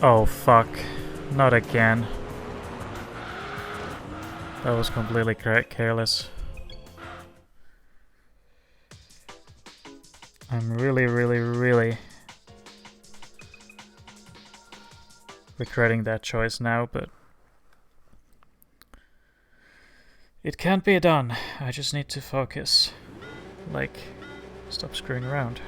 Oh fuck. Not again. That was completely careless. I'm really regretting that choice now, but it can't be done. I just need to focus. Like, stop screwing around.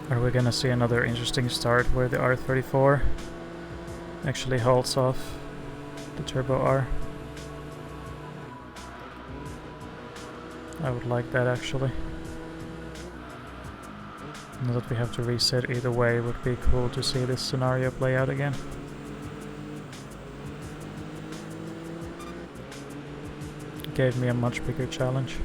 Are we gonna see another interesting start where the R34 actually holds off the Turbo R? I would like that actually. Now that we have to reset either way, it would be cool to see this scenario play out again. It gave me a much bigger challenge.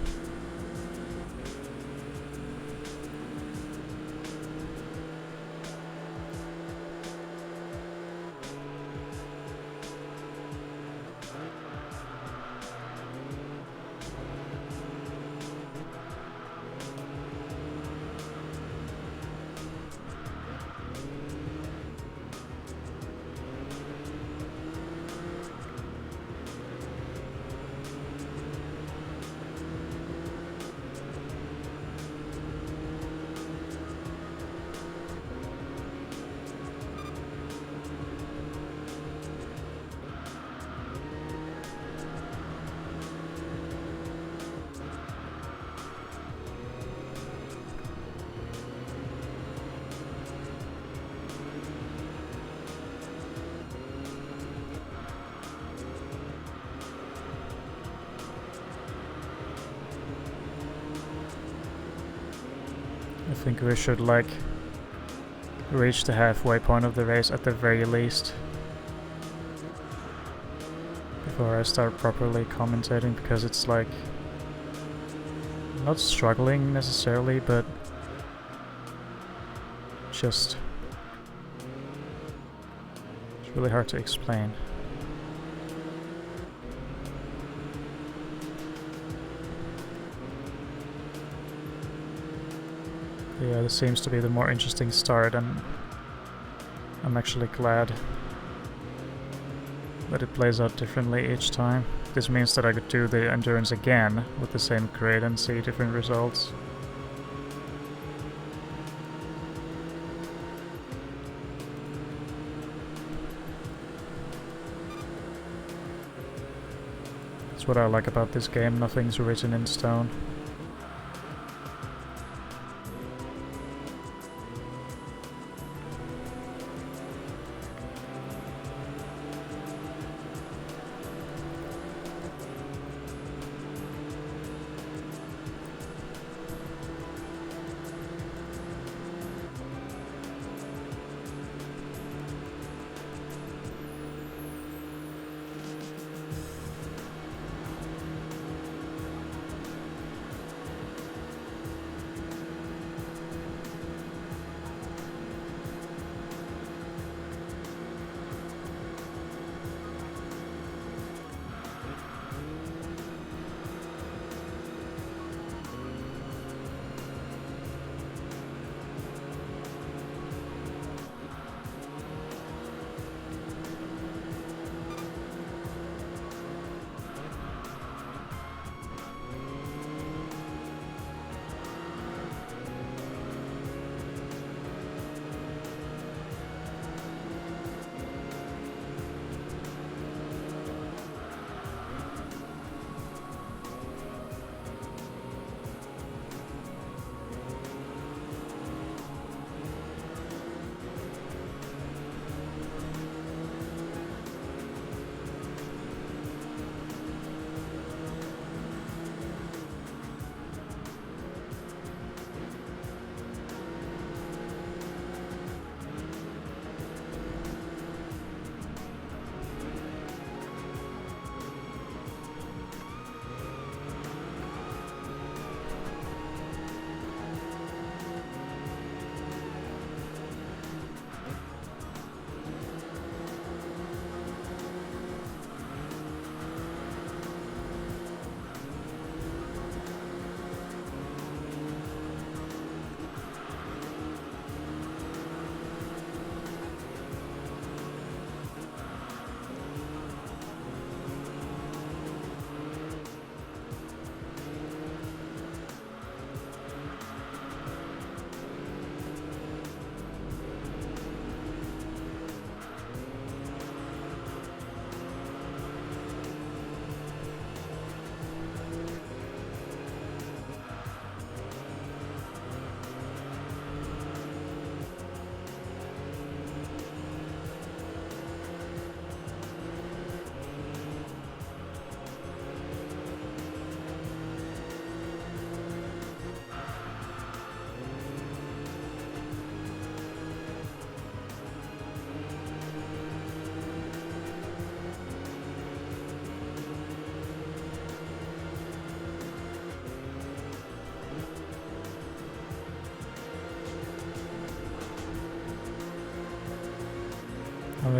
I think we should like reach the halfway point of the race at the very least before I start properly commentating, because it's like not struggling necessarily, but just it's really hard to explain. Yeah, this seems to be the more interesting start, and I'm actually glad that it plays out differently each time. This means that I could do the endurance again with the same grid and see different results. That's what I like about this game, nothing's written in stone.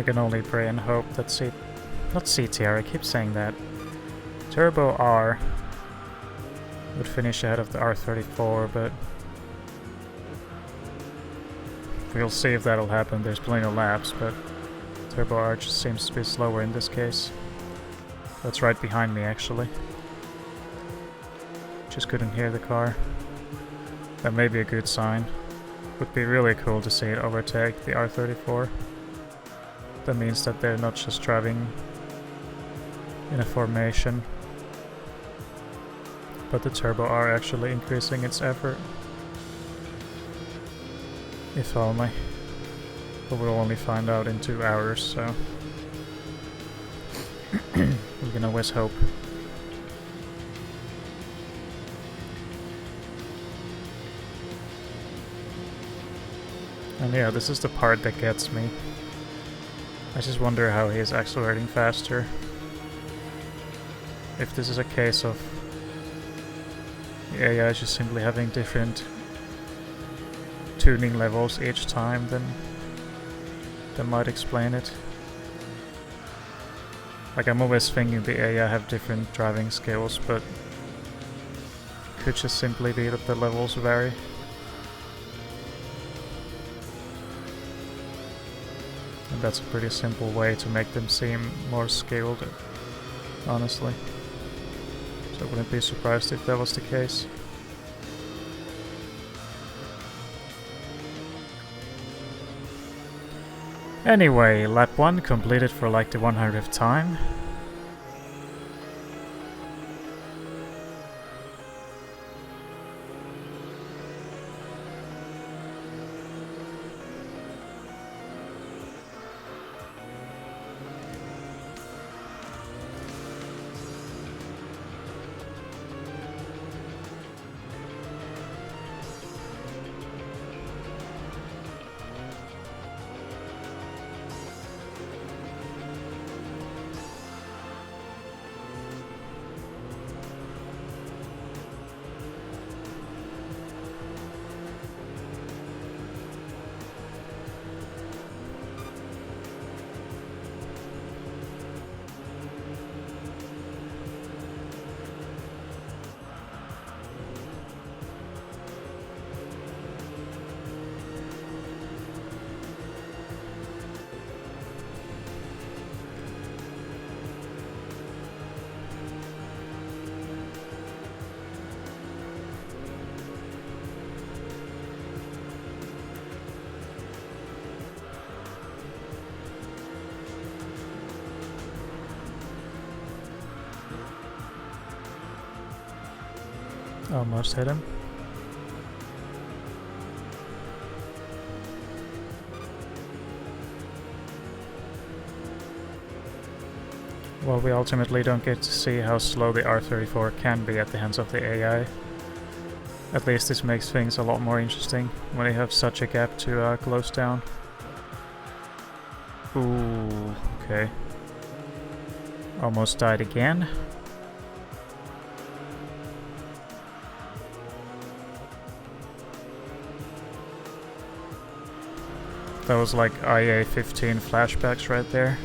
We can only pray and hope that not CTR, I keep saying that. Turbo R would finish ahead of the R34, but we'll see if that'll happen. There's plenty of laps, but Turbo R just seems to be slower in this case. That's right behind me, actually. Just couldn't hear the car. That may be a good sign. Would be really cool to see it overtake the R34. That means that they're not just driving in a formation, but the Turbo are actually increasing its effort. If only. But we'll only find out in 2 hours, so we can always hope. And yeah, this is the part that gets me. I just wonder how he is accelerating faster. If this is a case of the AI just simply having different tuning levels each time, then that might explain it. Like, I'm always thinking the AI have different driving skills, but it could just simply be that the levels vary. And that's a pretty simple way to make them seem more skilled, honestly. So I wouldn't be surprised if that was the case. Anyway, lap 1 completed for like the 100th time. Almost hit him. Well, we ultimately don't get to see how slow the R34 can be at the hands of the AI. At least this makes things a lot more interesting when you have such a gap to close down. Ooh, okay. Almost died again. That was like IA-15 flashbacks right there.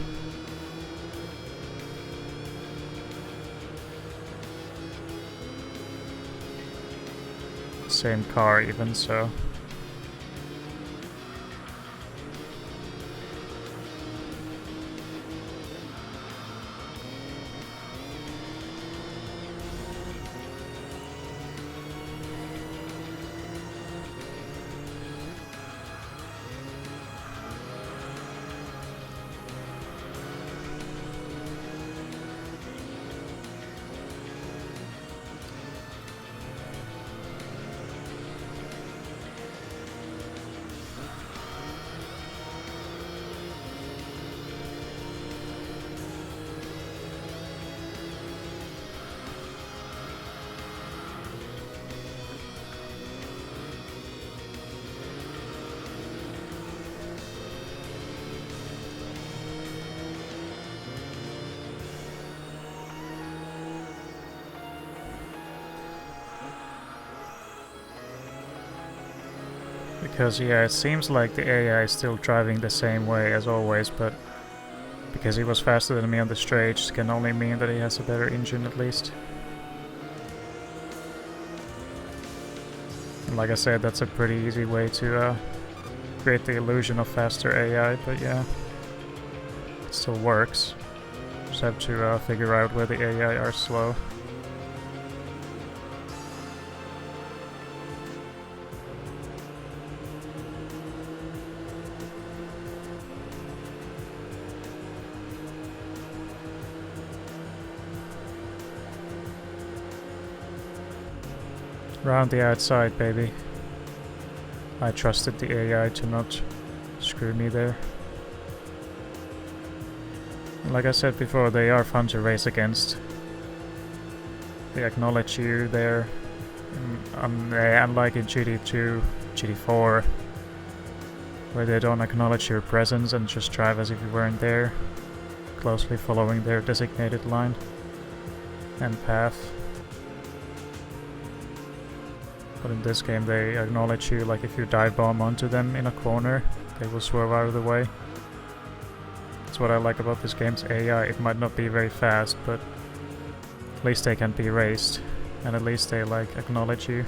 Same car even, so... Because yeah, it seems like the AI is still driving the same way as always, but Because he was faster than me on the straight can only mean that he has a better engine at least. And like I said, that's a pretty easy way to create the illusion of faster AI, but yeah, it still works. Just have to figure out where the AI are slow. Round the outside, baby. I trusted the AI to not screw me there. Like I said before, they are fun to race against. They acknowledge you there. Unlike in GT2, GT4, where they don't acknowledge your presence and just drive as if you weren't there, closely following their designated line and path. But in this game they acknowledge you, like if you dive bomb onto them in a corner, they will swerve out of the way. That's what I like about this game's AI. It might not be very fast, but at least they can be raced, and at least they like acknowledge you.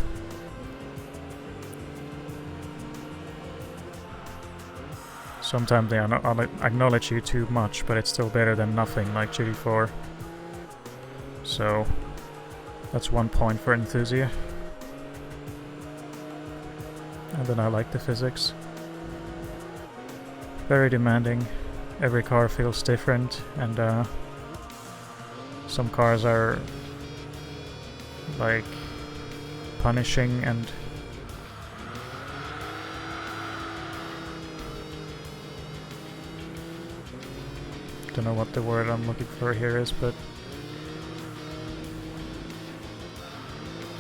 Sometimes they acknowledge you too much, but it's still better than nothing, like GT4. So that's 1 point for Enthusia. And then I like the physics. Very demanding. Every car feels different, and some cars are like punishing and don't know what the word I'm looking for here is, but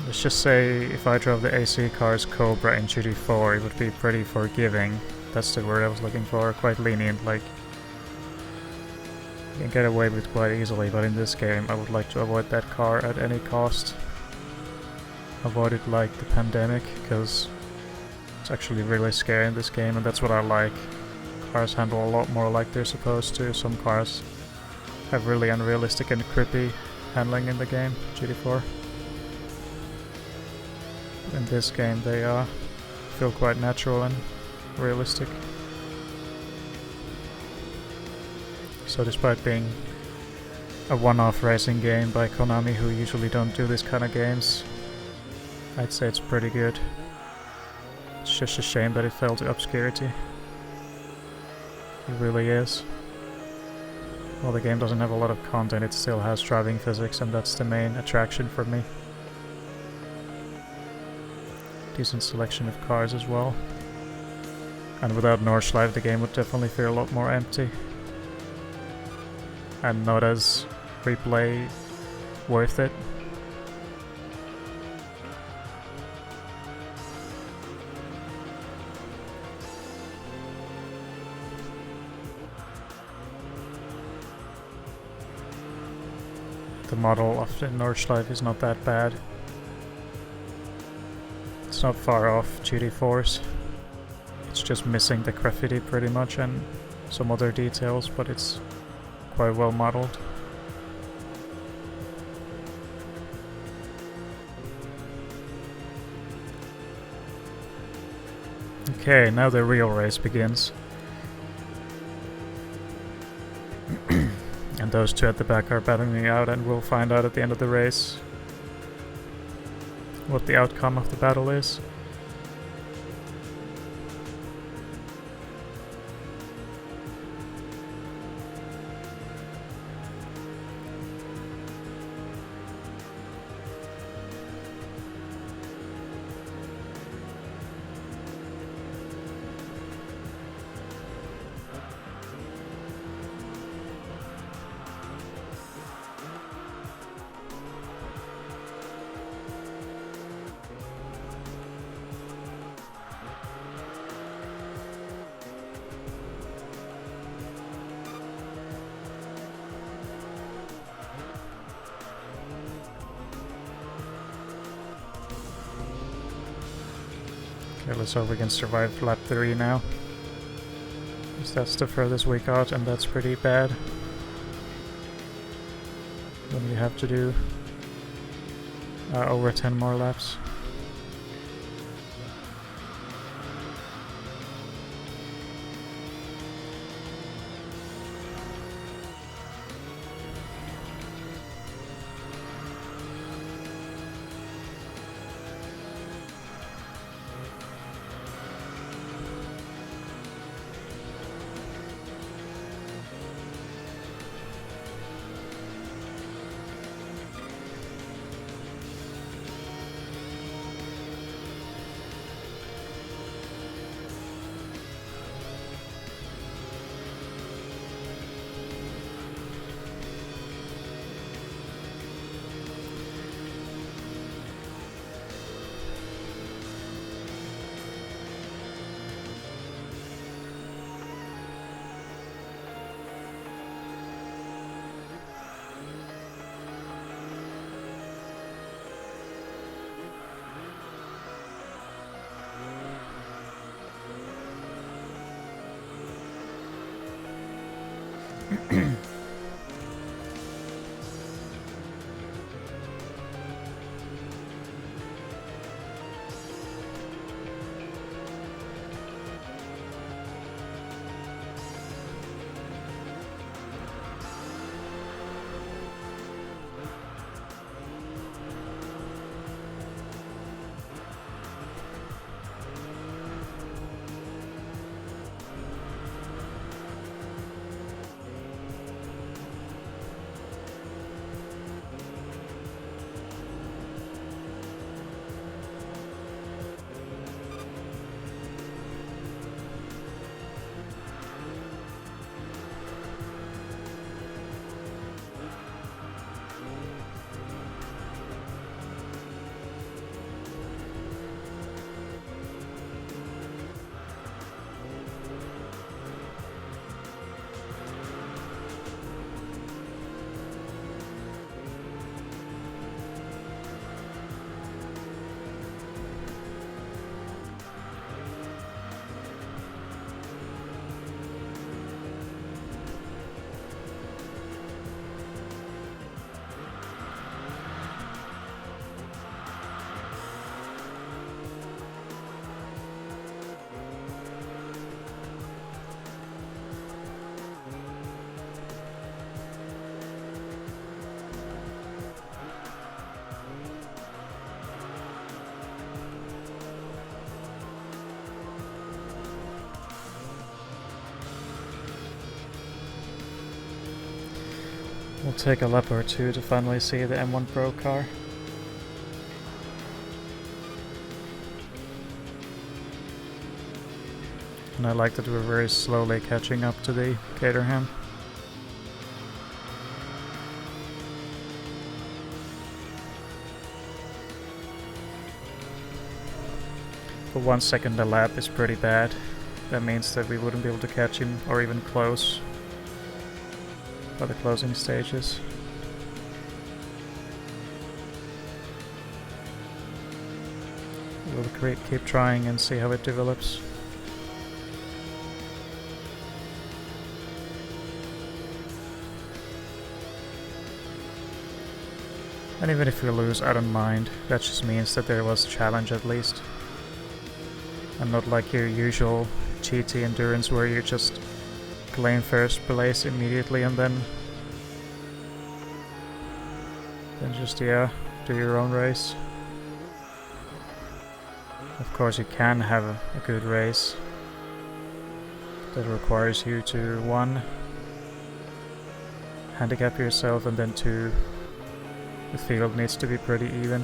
let's just say if I drove the AC car's Cobra in GT4, it would be pretty forgiving. That's the word I was looking for, quite lenient, like you can get away with quite easily, but in this game I would like to avoid that car at any cost. Avoid it like the pandemic, because it's actually really scary in this game, and that's what I like. Cars handle a lot more like they're supposed to. Some cars have really unrealistic and creepy handling in the game, GT4. In this game they feel quite natural and realistic. So despite being a one-off racing game by Konami, who usually don't do this kind of games, I'd say it's pretty good. It's just a shame that it fell to obscurity. It really is. While the game doesn't have a lot of content, it still has driving physics, and that's the main attraction for me. Decent selection of cars as well. And without Nordschleife the game would definitely feel a lot more empty. And not as replay worth it. The model of the Nordschleife is not that bad. It's not far off GT4's. It's just missing the graffiti pretty much and some other details, but it's quite well modeled. Okay, now the real race begins. And those two at the back are battling out, and we'll find out at the end of the race what the outcome of the battle is. Okay, let's hope we can survive lap 3 now. 'Cause that's the furthest we got, and that's pretty bad. When you have to do over 10 more laps. We'll take a lap or two to finally see the M1 Pro car. And I like that we're very slowly catching up to the Caterham. For 1 second a lap is pretty bad. That means that we wouldn't be able to catch him or even close by the closing stages. We'll keep trying and see how it develops. And even if we lose, I don't mind. That just means that there was a challenge at least. And not like your usual GT endurance where you just claim first place immediately and then just do your own race. Of course you can have a good race that requires you to 1, handicap yourself, and then 2, the field needs to be pretty even.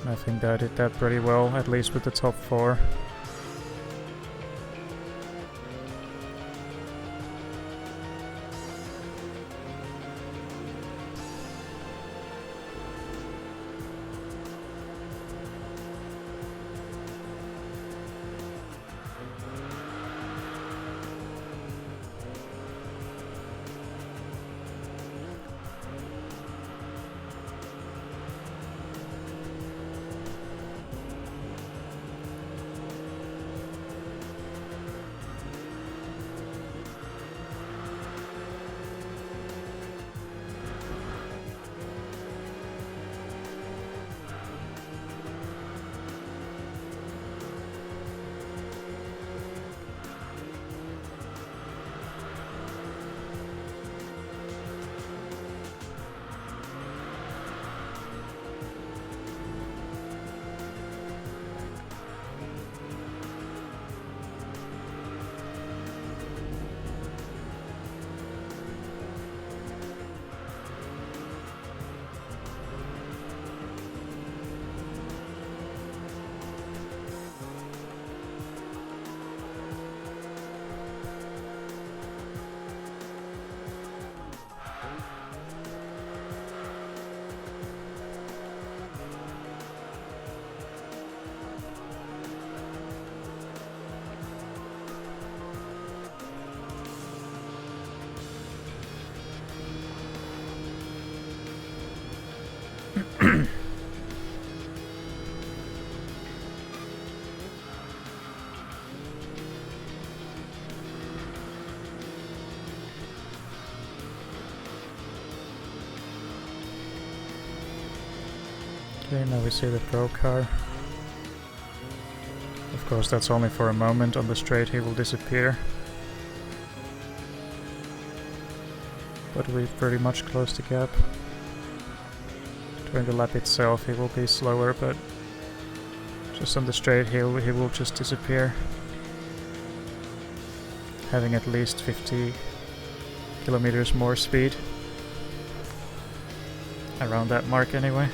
And I think that I did that pretty well, at least with the top 4. Okay, now we see the pro car. Of course, that's only for a moment. On the straight he will disappear. But we're pretty much close the gap. During the lap itself he will be slower, but just on the straight he will just disappear. Having at least 50 kilometers more speed. Around that mark anyway.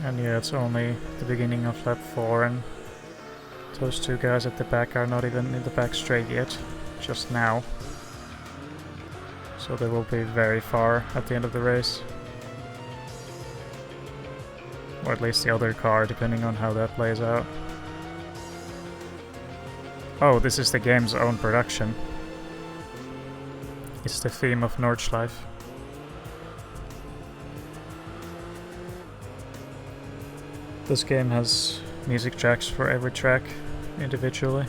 And yeah, it's only the beginning of lap 4 and those two guys at the back are not even in the back straight yet, just now. So they will be very far at the end of the race. Or at least the other car, depending on how that plays out. Oh, this is the game's own production. It's the theme of Nordschleife. This game has music tracks for every track individually.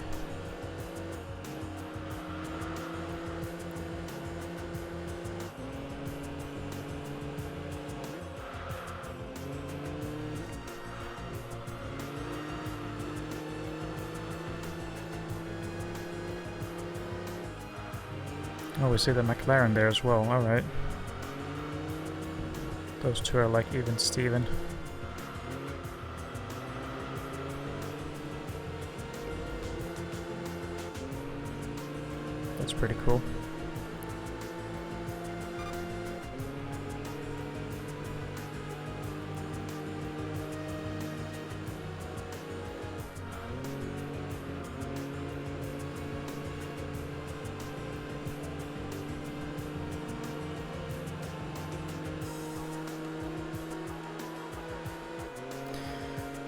Oh, we see the McLaren there as well, alright. Those two are like even Steven. That's pretty cool.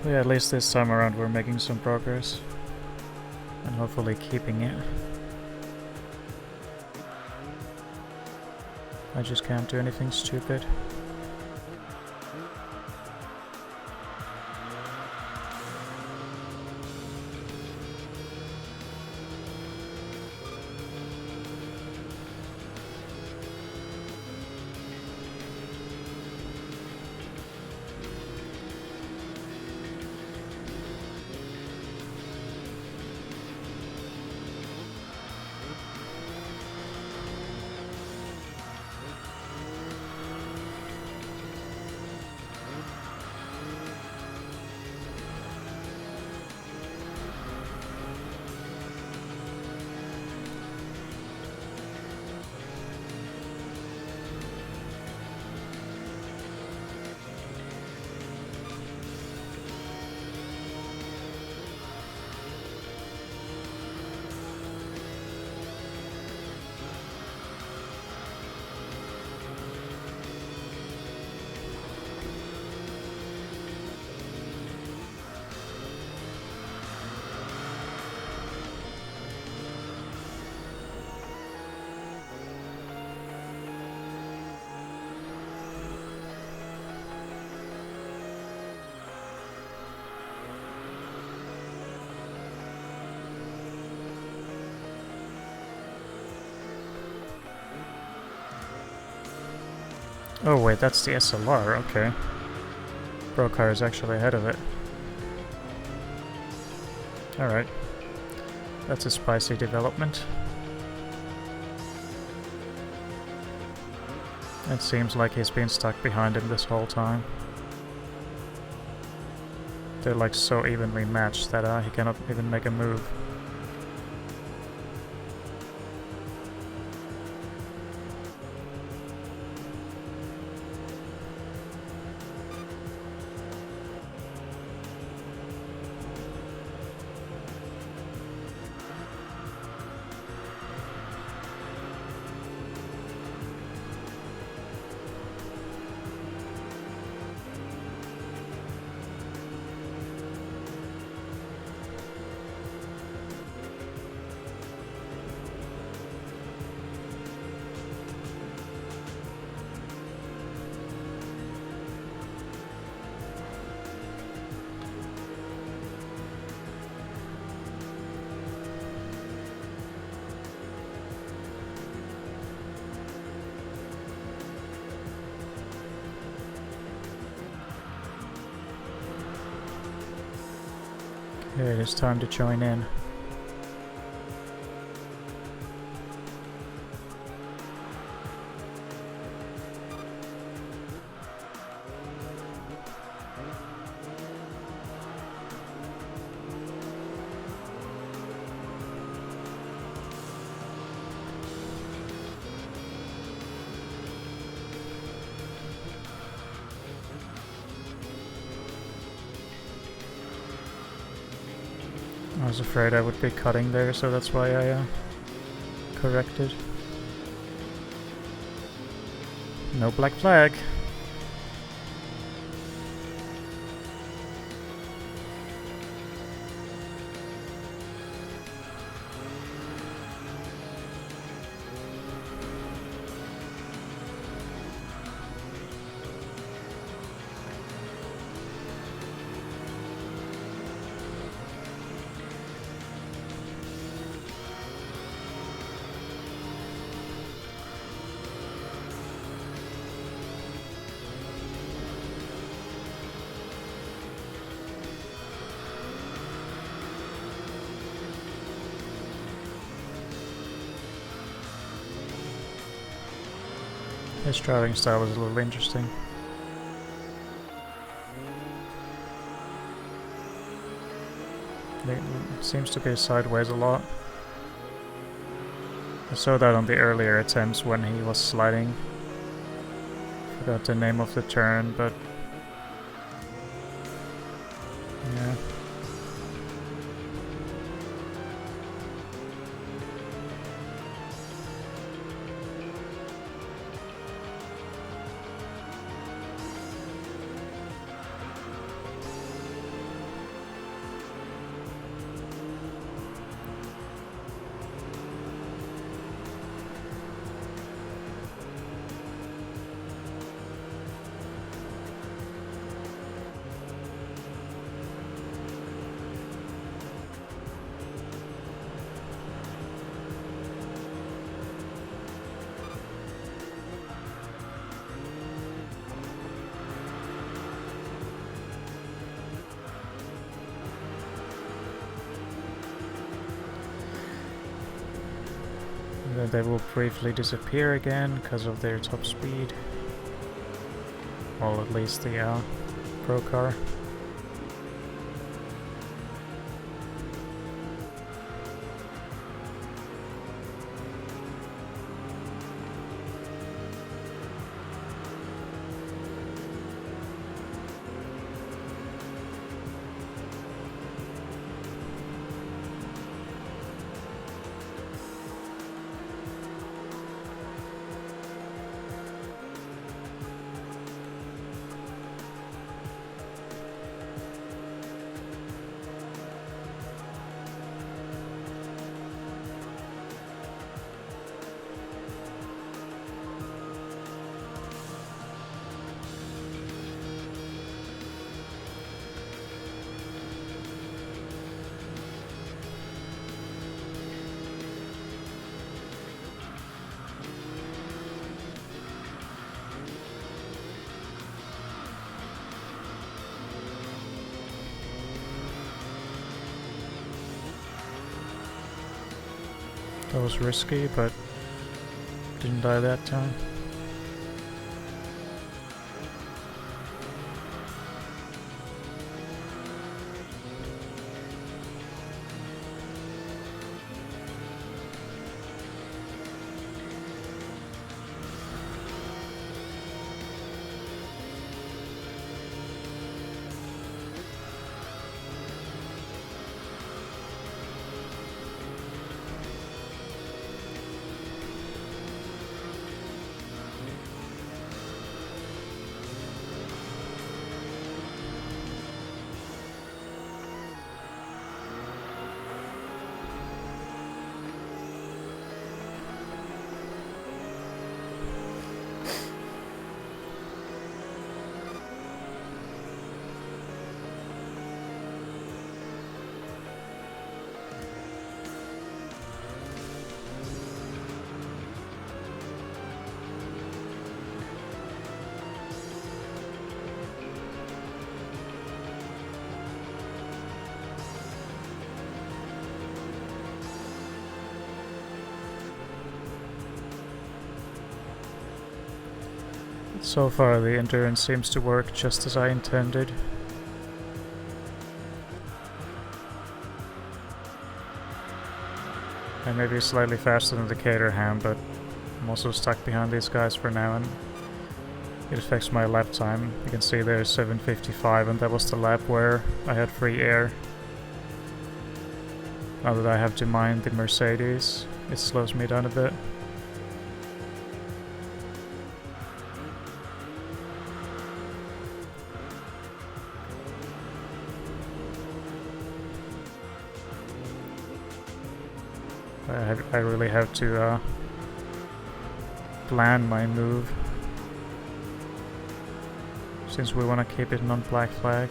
But yeah, at least this time around we're making some progress. And hopefully keeping it. I just can't do anything stupid. Oh wait, that's the SLR, okay. Pro car is actually ahead of it. Alright. That's a spicy development. It seems like he's been stuck behind him this whole time. They're like so evenly matched that he cannot even make a move. Yeah, it is time to join in. I was afraid I would be cutting there, so that's why I corrected. No black flag. His driving style is a little interesting. It seems to be sideways a lot. I saw that on the earlier attempts when he was sliding. Forgot the name of the turn, but yeah. Then they will briefly disappear again because of their top speed. Well, at least the Pro car. That was risky, but didn't die that time. So far the endurance seems to work just as I intended. I may be slightly faster than the Caterham, but I'm also stuck behind these guys for now, and it affects my lap time. You can see there's 7:55, and that was the lap where I had free air. Now that I have to mind the Mercedes, it slows me down a bit. I really have to plan my move, since we want to keep it non-black flag.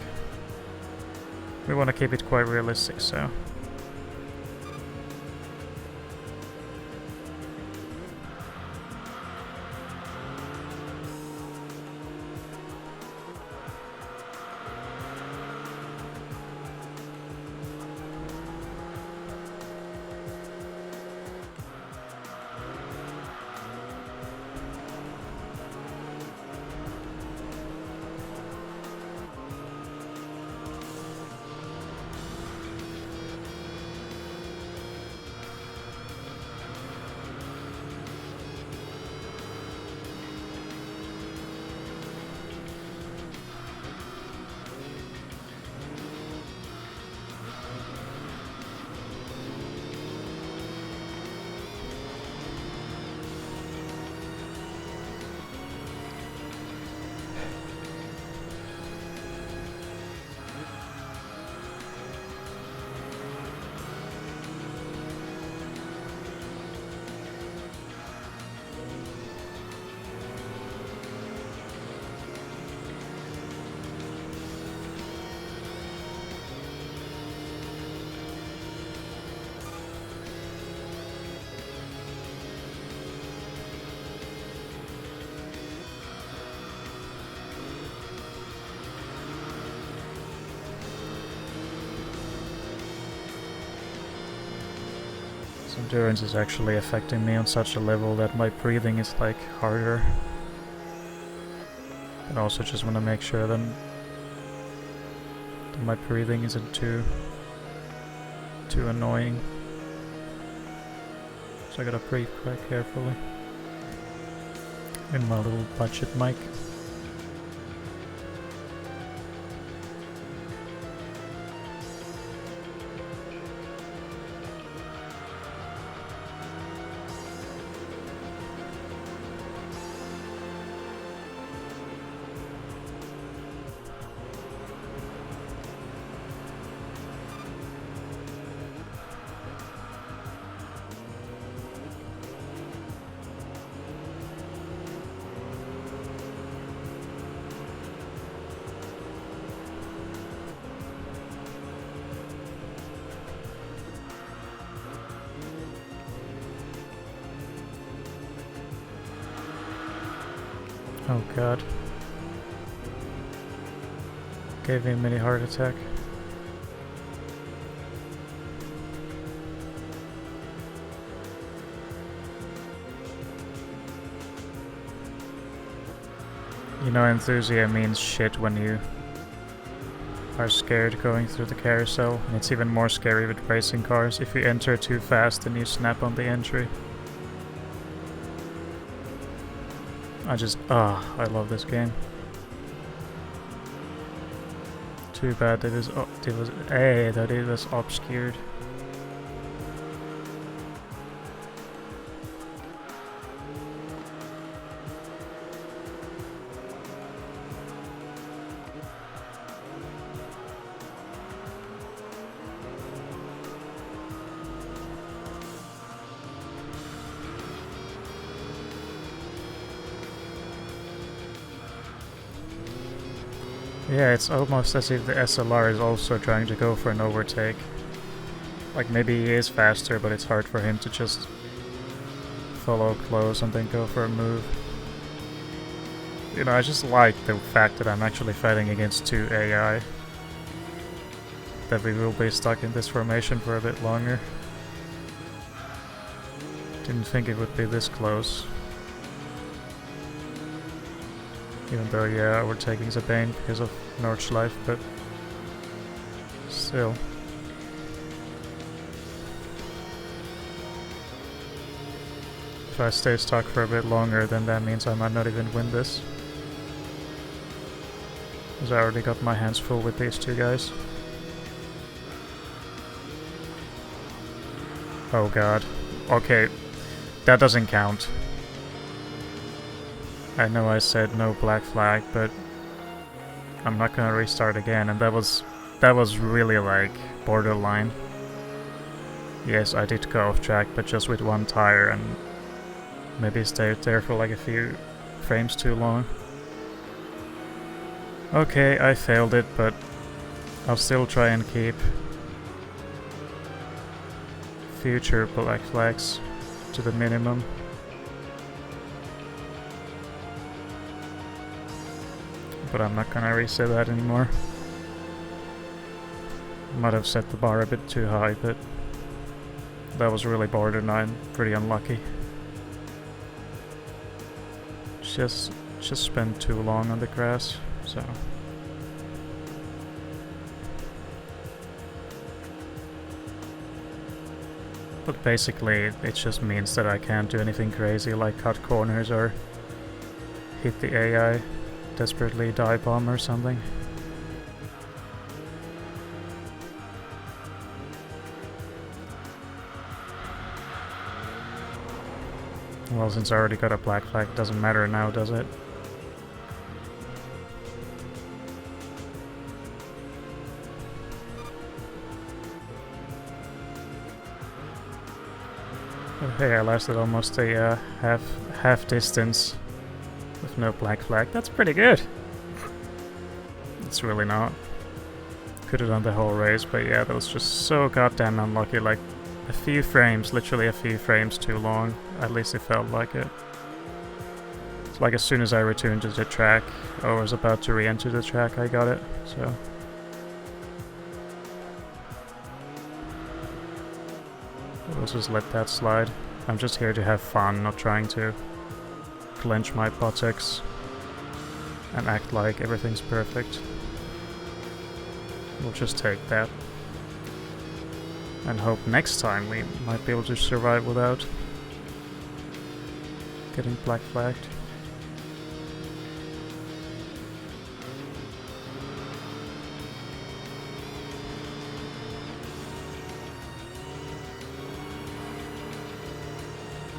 We want to keep it quite realistic, so. Endurance is actually affecting me on such a level that my breathing is like harder. And also just want to make sure that my breathing isn't too annoying. So I gotta breathe quite carefully in my little budget mic. Oh god. Gave me a mini heart attack. You know, Enthusia means shit when you are scared going through the carousel, and it's even more scary with racing cars. If you enter too fast and you snap on the entry. I love this game. Too bad that it was obscured. Yeah, it's almost as if the SLR is also trying to go for an overtake. Like, maybe he is faster, but it's hard for him to just follow close and then go for a move. You know, I just like the fact that I'm actually fighting against two AI. That we will be stuck in this formation for a bit longer. Didn't think it would be this close. Even though, yeah, overtaking's a pain because of Nordschleife, but still. If I stay stuck for a bit longer, then that means I might not even win this. Because I already got my hands full with these two guys. Oh god. Okay, that doesn't count. I know I said no black flag, but I'm not gonna restart again, and that was really like borderline. Yes, I did go off track, but just with one tire, and maybe stayed there for like a few frames too long. Okay, I failed it, but I'll still try and keep future black flags to the minimum. But I'm not gonna reset that anymore. Might have set the bar a bit too high, but that was really borderline, pretty unlucky. Just spent too long on the grass, so. But basically, it just means that I can't do anything crazy like cut corners or hit the AI, desperately dive bomb or something. Well, since I already got a black flag, it doesn't matter now, does it? Hey, I lasted almost a half distance with no black flag. That's pretty good. It's really not. Could have done the whole race, but yeah, that was just so goddamn unlucky. Like a few frames, literally a few frames too long. At least it felt like it. It's like as soon as I returned to the track, or was about to re-enter the track, I got it. So. We'll just let that slide. I'm just here to have fun, not trying to clench my buttocks and act like everything's perfect. We'll just take that. And hope next time we might be able to survive without getting black flagged.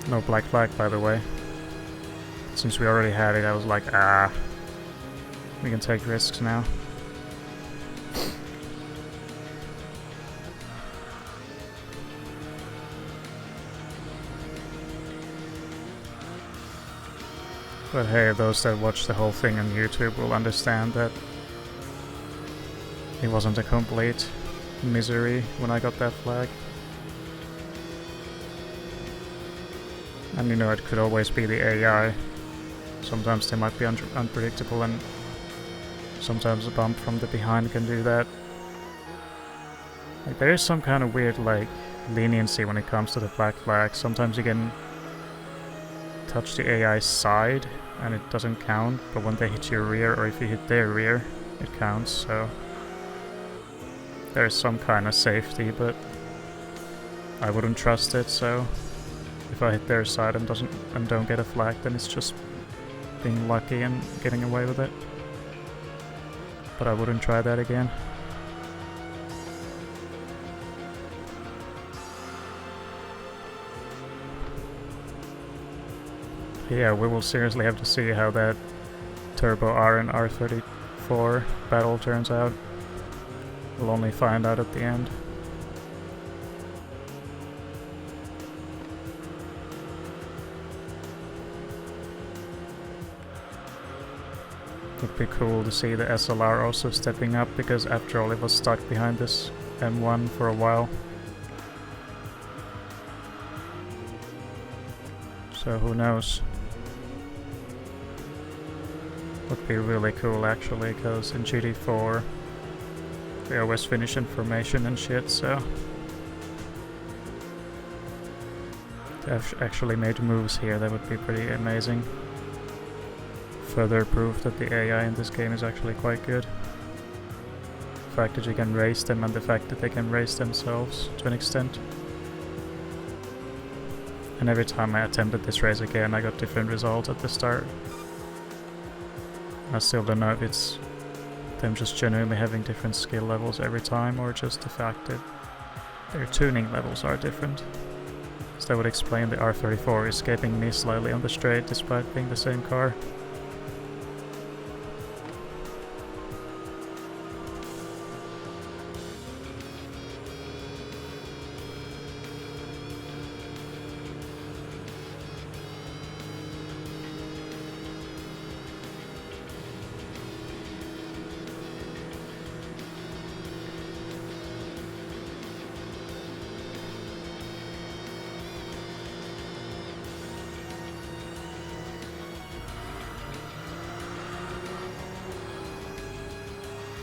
No black flag, by the way. Since we already had it, I was like, we can take risks now. But hey, those that watch the whole thing on YouTube will understand that it wasn't a complete misery when I got that flag. And you know, it could always be the AI. Sometimes they might be unpredictable, and sometimes a bump from the behind can do that. Like, there is some kind of weird, like, leniency when it comes to the black flag. Sometimes you can touch the AI's side and it doesn't count, but when they hit your rear, or if you hit their rear, it counts, so there's some kind of safety, but I wouldn't trust it, so if I hit their side and don't get a flag, then it's just being lucky and getting away with it. But I wouldn't try that again. Yeah, we will seriously have to see how that Turbo R and R34 battle turns out. We'll only find out at the end. Would be cool to see the SLR also stepping up, because after all it was stuck behind this M1 for a while. So who knows? Would be really cool actually, because in GT4 they always finish in formation and shit, so to have actually made moves here, that would be pretty amazing. further proof that the AI in this game is actually quite good. The fact that you can race them and the fact that they can race themselves to an extent. And every time I attempted this race again, I got different results at the start. I still don't know if it's them just genuinely having different skill levels every time, or just the fact that their tuning levels are different. So that would explain the R34 escaping me slightly on the straight despite being the same car.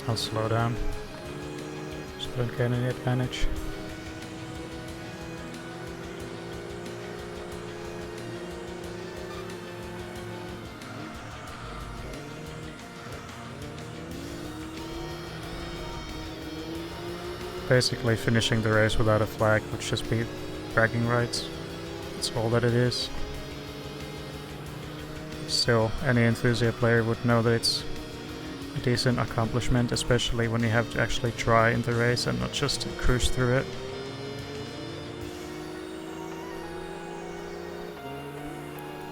I'll slow down, so I don't get any advantage. Basically, finishing the race without a flag would just be bragging rights. That's all that it is. Still, any Enthusia player would know that it's a decent accomplishment, especially when you have to actually try in the race and not just cruise through it.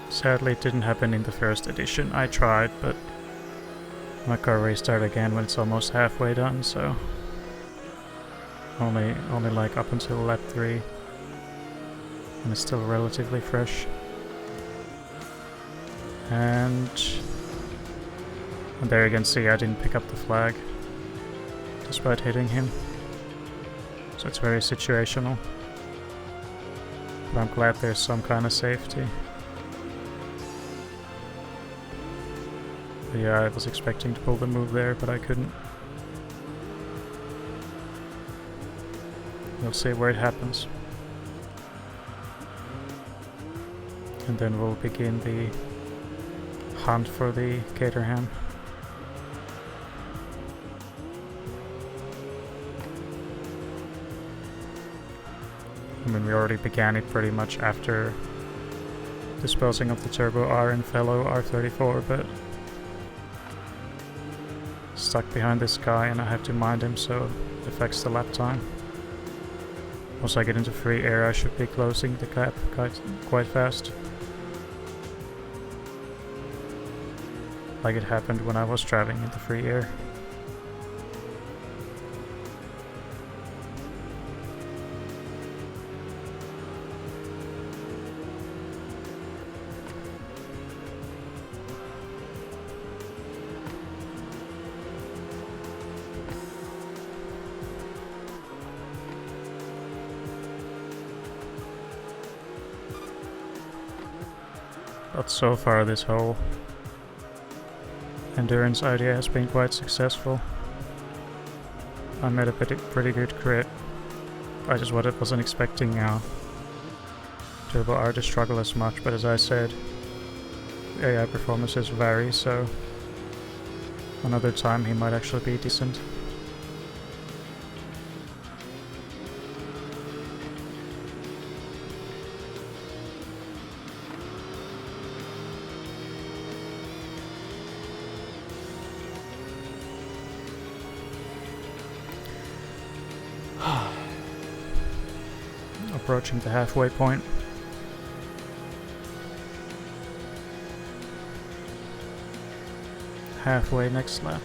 Sadly, it didn't happen in the first edition. I tried, but my car restarted again when it's almost halfway done, so only like up until lap 3, and it's still relatively fresh. And there you can see I didn't pick up the flag, despite hitting him. So it's very situational. But I'm glad there's some kind of safety. But yeah, I was expecting to pull the move there, but I couldn't. We'll see where it happens. And then we'll begin the hunt for the Caterham. I mean, we already began it pretty much after disposing of the Turbo R and fellow R34, but stuck behind this guy and I have to mind him, so it affects the lap time. Once I get into free air, I should be closing the gap quite fast. Like it happened when I was driving into free air. But so far this whole endurance idea has been quite successful. I made a pretty good crit. I just wasn't expecting Turbo R to struggle as much, but as I said, AI performances vary, so another time he might actually be decent. Approaching the halfway point. Halfway next lap.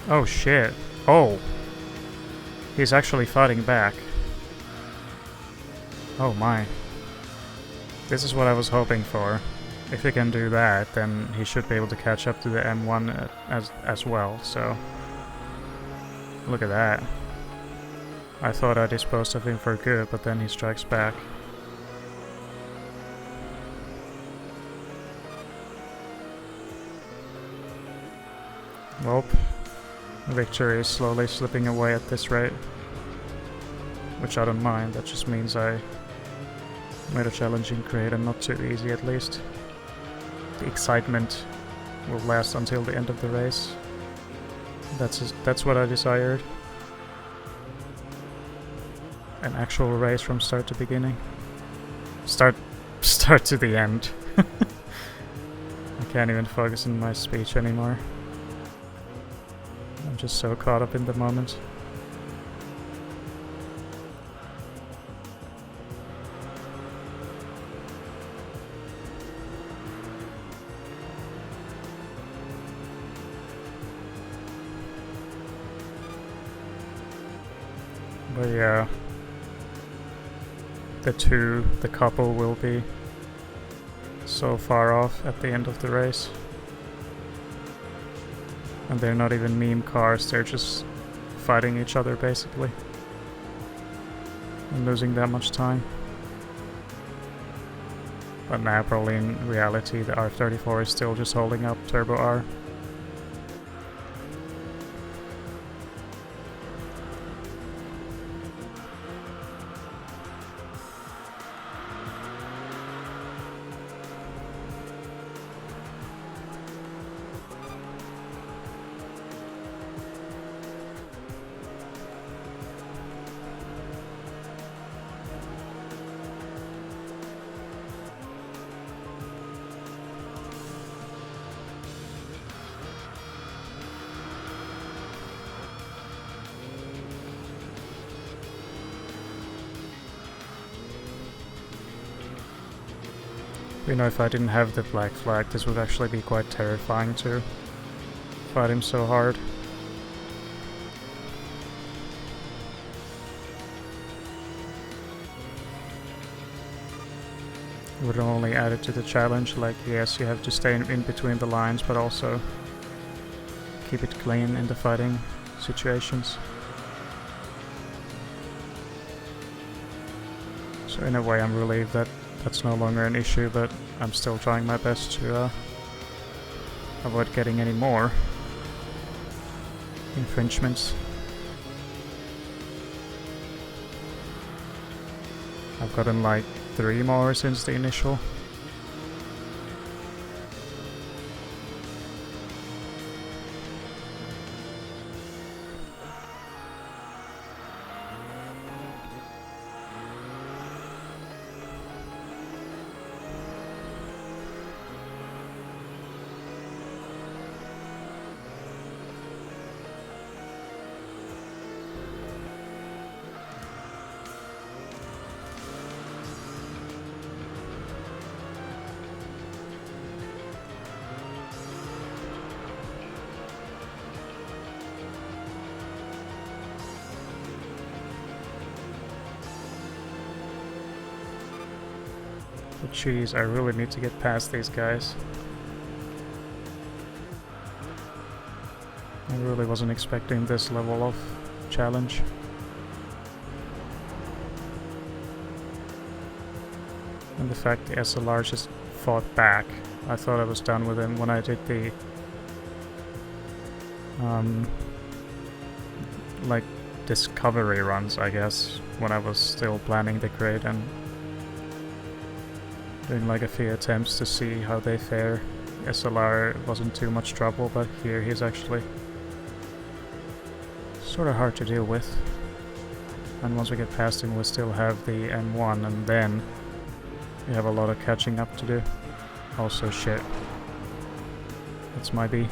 Oh shit. Oh! He's actually fighting back. Oh my. This is what I was hoping for. If he can do that, then he should be able to catch up to the M1 as well, so... Look at that. I thought I disposed of him for good, but then he strikes back. Well, victory is slowly slipping away at this rate. Which I don't mind, that just means I made a challenging grade and not too easy at least. The excitement will last until the end of the race. That's what I desired. An actual race from start to beginning. Start to the end. I can't even focus on my speech anymore. I'm just so caught up in the moment. But yeah, the couple will be so far off at the end of the race. And they're not even meme cars, they're just fighting each other basically. And losing that much time. But now probably in reality the R34 is still just holding up Turbo R. You know, if I didn't have the black flag, this would actually be quite terrifying to fight him so hard. It would only add it to the challenge, like yes, you have to stay in between the lines, but also keep it clean in the fighting situations. So in a way I'm relieved that that's no longer an issue, but I'm still trying my best to avoid getting any more infringements. I've gotten like 3 more since the initial. But jeez, I really need to get past these guys. I really wasn't expecting this level of challenge. And the fact the SLR just fought back. I thought I was done with him when I did the like discovery runs, I guess, when I was still planning the grid and doing like a few attempts to see how they fare. SLR wasn't too much trouble, but here he's actually sort of hard to deal with. And once we get past him, we still have the M1, and then we have a lot of catching up to do. Also shit. That's my B.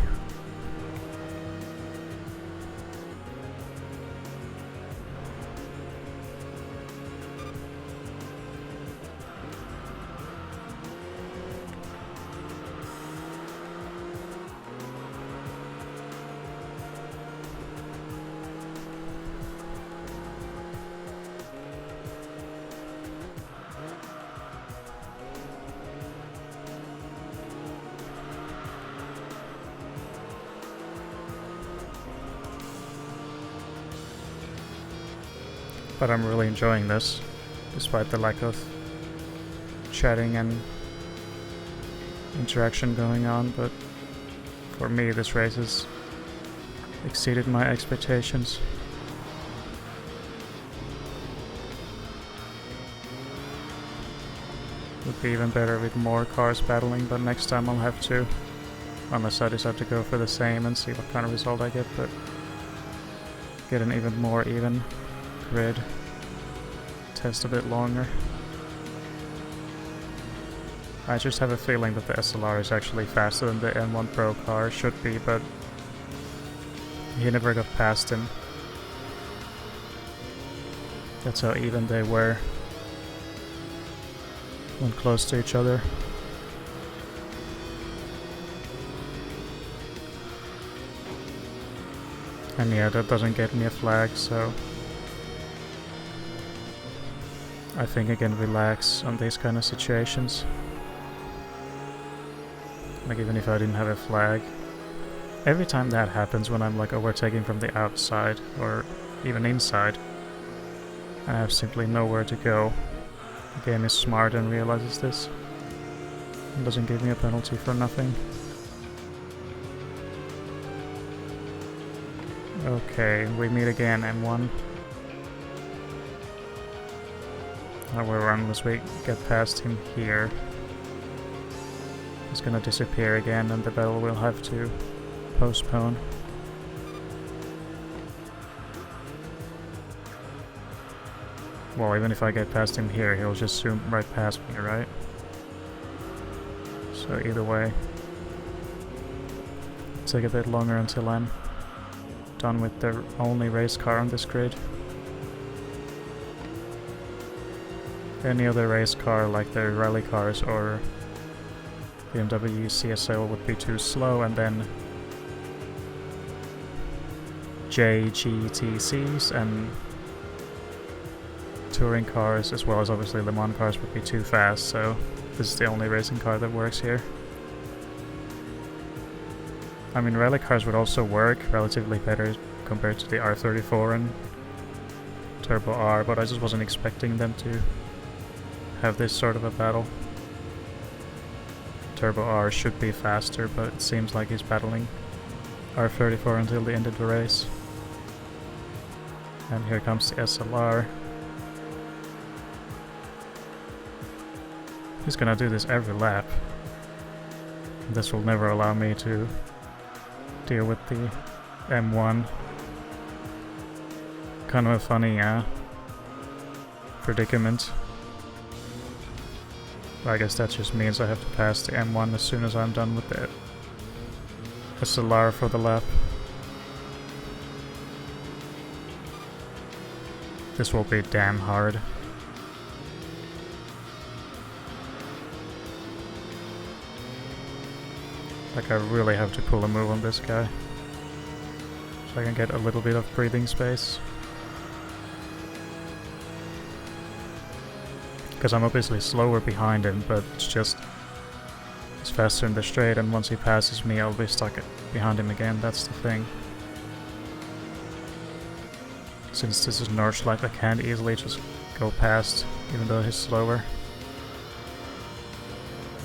But I'm really enjoying this, despite the lack of chatting and interaction going on. But for me, this race is exceeded my expectations. Would be even better with more cars battling, but next time I'll have to. Unless I decide to go for the same and see what kind of result I get, but get an even more even grid. Test a bit longer. I just have a feeling that the SLR is actually faster than the M1 Pro car should be, but he never got past him. That's how even they were when close to each other. And yeah, that doesn't get me a flag, so I think I can relax on these kind of situations. Like even if I didn't have a flag. Every time that happens when I'm like overtaking from the outside or even inside, and I have simply nowhere to go. The game is smart and realizes this. And doesn't give me a penalty for nothing. Okay, we meet again, M1. I will run unless we get past him here. He's gonna disappear again and the battle will have to postpone. Well, even if I get past him here, he'll just zoom right past me, right? So either way, it'll take a bit longer until I'm done with the only race car on this grid. Any other race car like the rally cars or BMW CSL would be too slow, and then JGTCs and touring cars as well as obviously Le Mans cars would be too fast, so this is the only racing car that works here. I mean, rally cars would also work relatively better compared to the R34 and Turbo R, but I just wasn't expecting them to have this sort of a battle. Turbo R should be faster, but it seems like he's battling R34 until the end of the race. And here comes the SLR. He's gonna do this every lap. This will never allow me to deal with the M1. Kind of a funny predicament. I guess that just means I have to pass the M1 as soon as I'm done with the SLR for the lap. This will be damn hard. Like I really have to pull a move on this guy, so I can get a little bit of breathing space. Because I'm obviously slower behind him, but it's just he's faster in the straight, and once he passes me I'll be stuck behind him again, that's the thing. Since this is Nordschleife, I can't easily just go past, even though he's slower.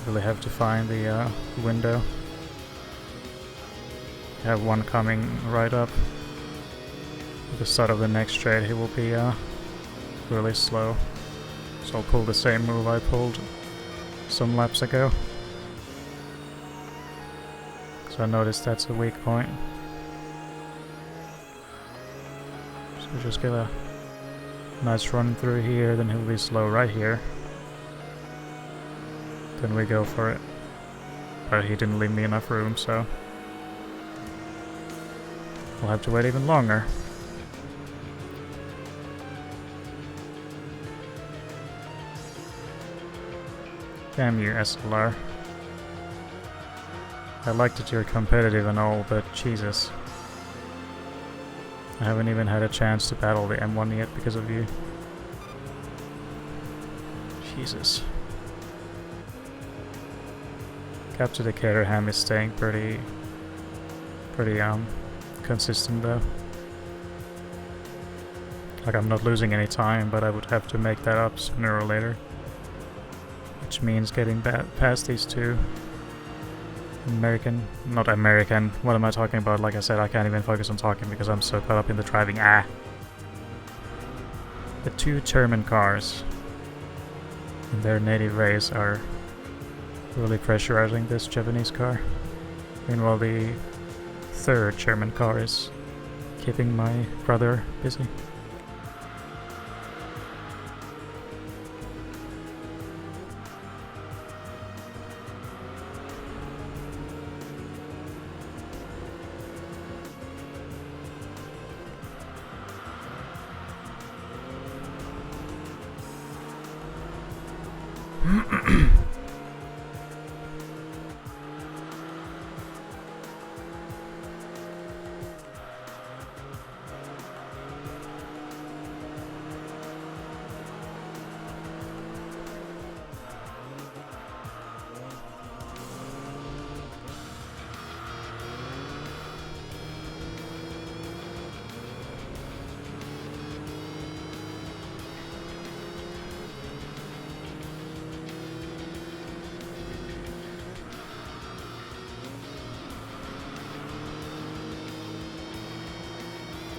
Really have to find the window. I have one coming right up. At the start of the next straight he will be really slow. So I'll pull the same move I pulled some laps ago. So I noticed that's a weak point. So just get a nice run through here, then he'll be slow right here. Then we go for it. But he didn't leave me enough room, so we'll have to wait even longer. Damn you, SLR. I like that you're competitive and all, but Jesus. I haven't even had a chance to battle the M1 yet because of you. Jesus. Capture the Caterham is staying pretty consistent though. Like I'm not losing any time, but I would have to make that up sooner or later. Which means getting past these two Not American. What am I talking about? Like I said, I can't even focus on talking because I'm so caught up in the driving. The two German cars in their native race are really pressurizing this Japanese car. Meanwhile, the third German car is keeping my brother busy.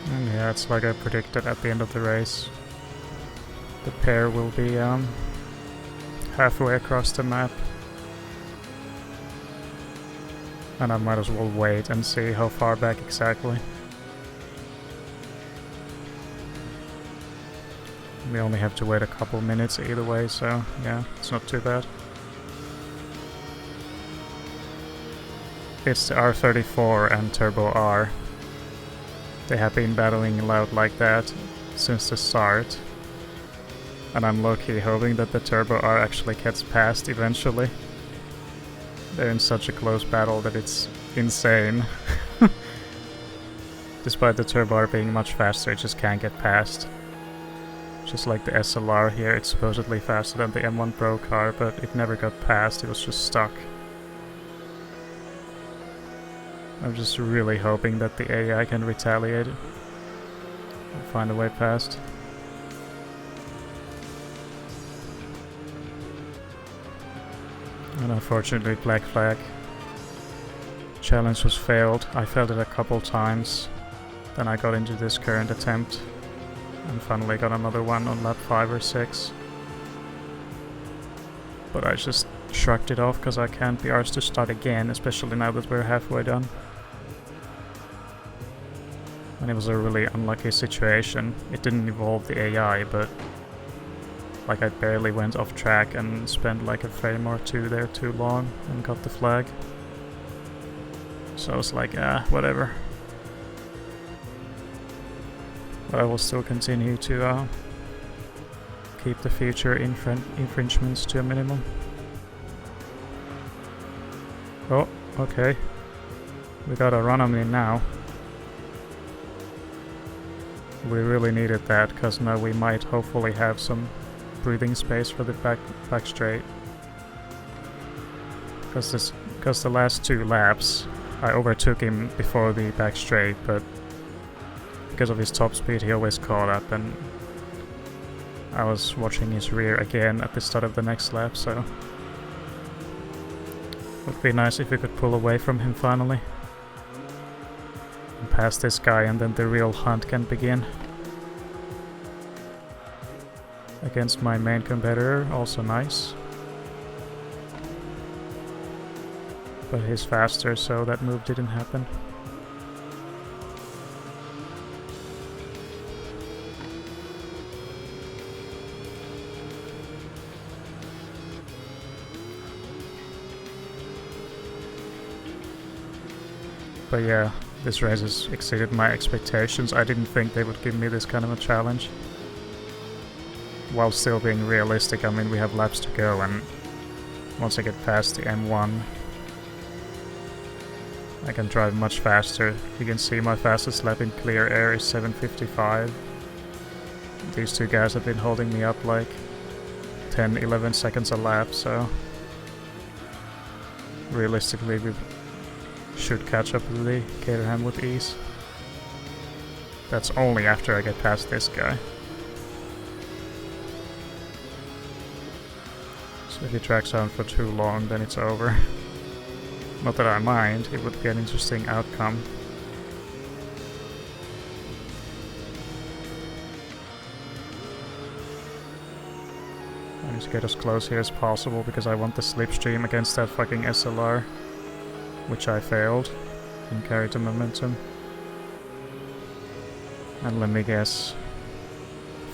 And yeah, it's like I predicted at the end of the race. The pair will be halfway across the map. And I might as well wait and see how far back exactly. We only have to wait a couple minutes either way, so yeah, it's not too bad. It's the R34 and Turbo R. They have been battling loud like that since the start. And I'm low-key hoping that the Turbo R actually gets past eventually. They're in such a close battle that it's insane. Despite the Turbo R being much faster, it just can't get past. Just like the SLR here, it's supposedly faster than the M1 Pro car, but it never got past, it was just stuck. I'm just really hoping that the AI can retaliate and find a way past. And unfortunately, Black Flag challenge was failed. I failed it a couple times. Then I got into this current attempt and finally got another one on lap 5 or 6. But I just shrugged it off because I can't be arsed to start again, especially now that we're halfway done. And it was a really unlucky situation. It didn't involve the AI, but like I barely went off track and spent like a frame or two there too long and got the flag. So I was like, whatever. But I will still continue to keep the future infringements to a minimum. Oh, okay. We got a run on me now. We really needed that, because now we might hopefully have some breathing space for the back straight. Because the last 2 laps, I overtook him before the back straight, but because of his top speed he always caught up, and I was watching his rear again at the start of the next lap, so it would be nice if we could pull away from him finally. And pass this guy, and then the real hunt can begin. Against my main competitor, also nice. But he's faster, so that move didn't happen. But yeah, this race has exceeded my expectations. I didn't think they would give me this kind of a challenge. While still being realistic, I mean, we have laps to go, and once I get past the M1, I can drive much faster. You can see my fastest lap in clear air is 7:55. These 2 guys have been holding me up like 10-11 seconds a lap, so realistically we should catch up with the Caterham with ease. That's only after I get past this guy. So if he tracks on for too long, then it's over. Not that I mind, it would be an interesting outcome. I need to get as close here as possible because I want the slipstream against that fucking SLR, which I failed. Didn't carry the momentum. And let me guess,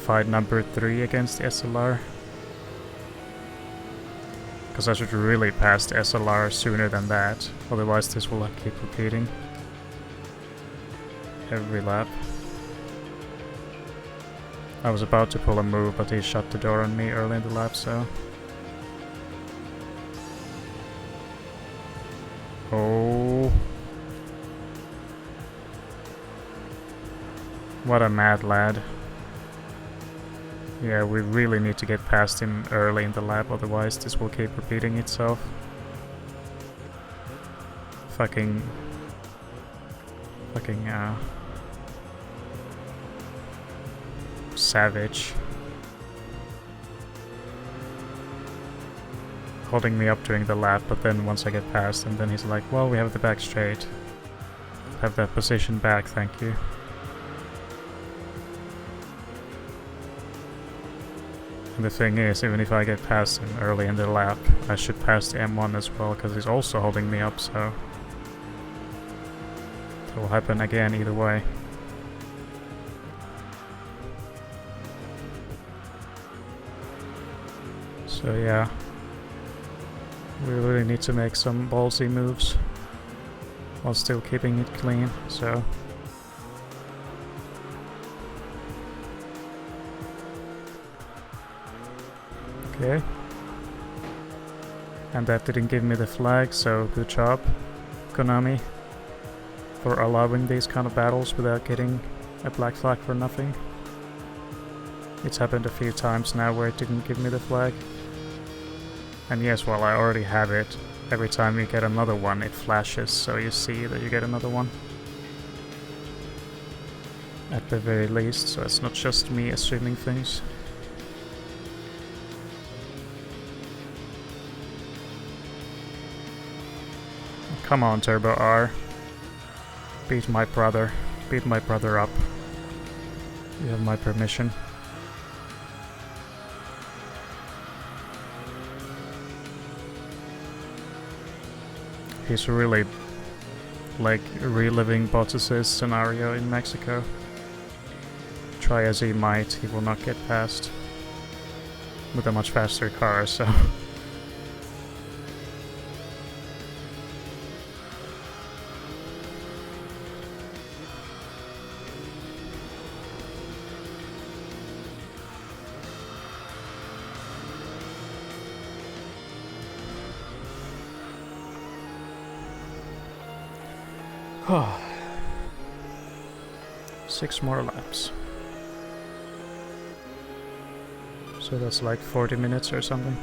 fight number 3 against the SLR. Because I should really pass the SLR sooner than that, otherwise this will keep repeating every lap. I was about to pull a move, but he shut the door on me early in the lap, so... Oh... What a mad lad. Yeah, we really need to get past him early in the lap, otherwise this will keep repeating itself. Fucking, savage. Holding me up during the lap, but then once I get past him, then he's like, well, we have the back straight. Have that position back, thank you. And the thing is, even if I get past him early in the lap, I should pass the M1 as well, because he's also holding me up, so... It will happen again either way. So yeah, we really need to make some ballsy moves while still keeping it clean, so... Okay. And that didn't give me the flag, so good job, Konami, for allowing these kind of battles without getting a black flag for nothing. It's happened a few times now where it didn't give me the flag. And yes, while I already have it, every time you get another one it flashes, so you see that you get another one. At the very least, so it's not just me assuming things. Come on, Turbo R. Beat my brother. Beat my brother up. You have my permission. He's really, like, reliving Bottas' scenario in Mexico. Try as he might, he will not get past. With a much faster car, so... Oh. 6 more laps. So that's like 40 minutes or something.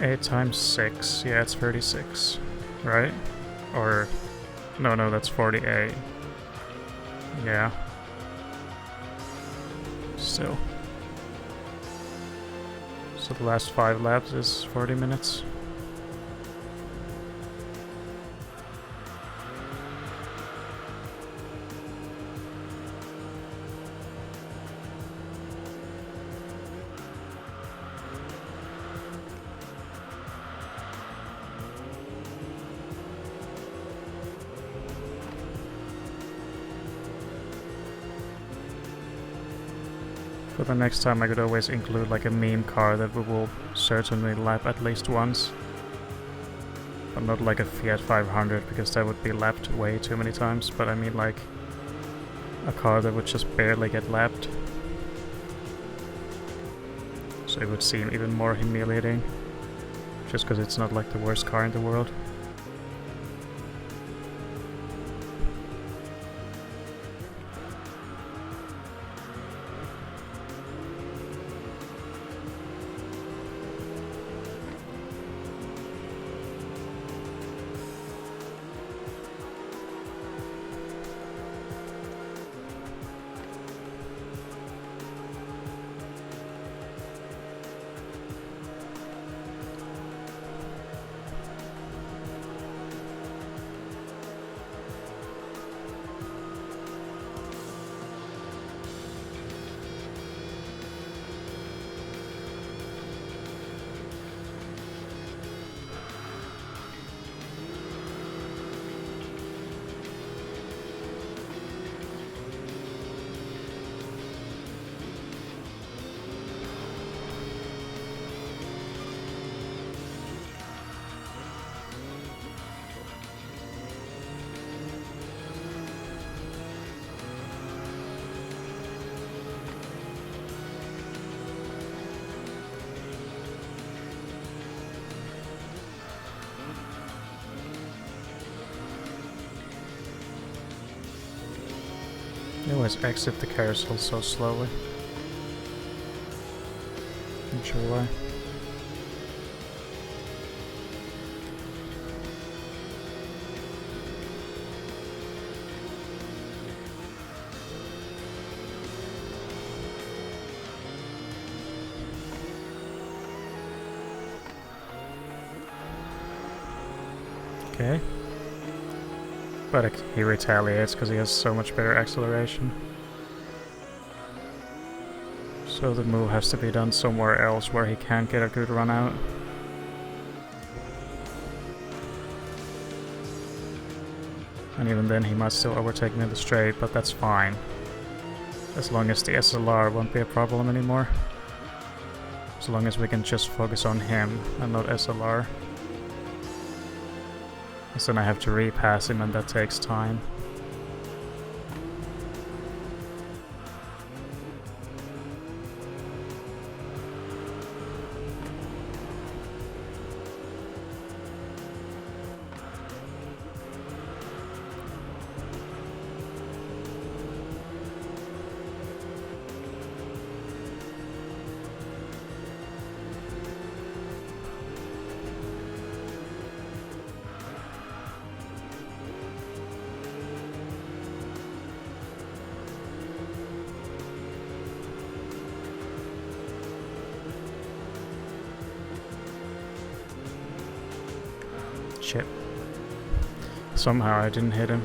8 times 6, yeah, it's 36, right? Or, no, that's 48. Yeah. Still. So the last 5 laps is 40 minutes. For the next time I could always include like a meme car that we will certainly lap at least once. But not like a Fiat 500, because that would be lapped way too many times, but I mean like a car that would just barely get lapped. So it would seem even more humiliating, just because it's not like the worst car in the world. They always exit the carousel so slowly. Not sure why. Okay. But he retaliates because he has so much better acceleration. So the move has to be done somewhere else where he can't get a good run out. And even then he might still overtake me in the straight, but that's fine. As long as the SLR won't be a problem anymore. As long as we can just focus on him and not SLR. Because then I have to repass him and that takes time. Shit. Somehow I didn't hit him.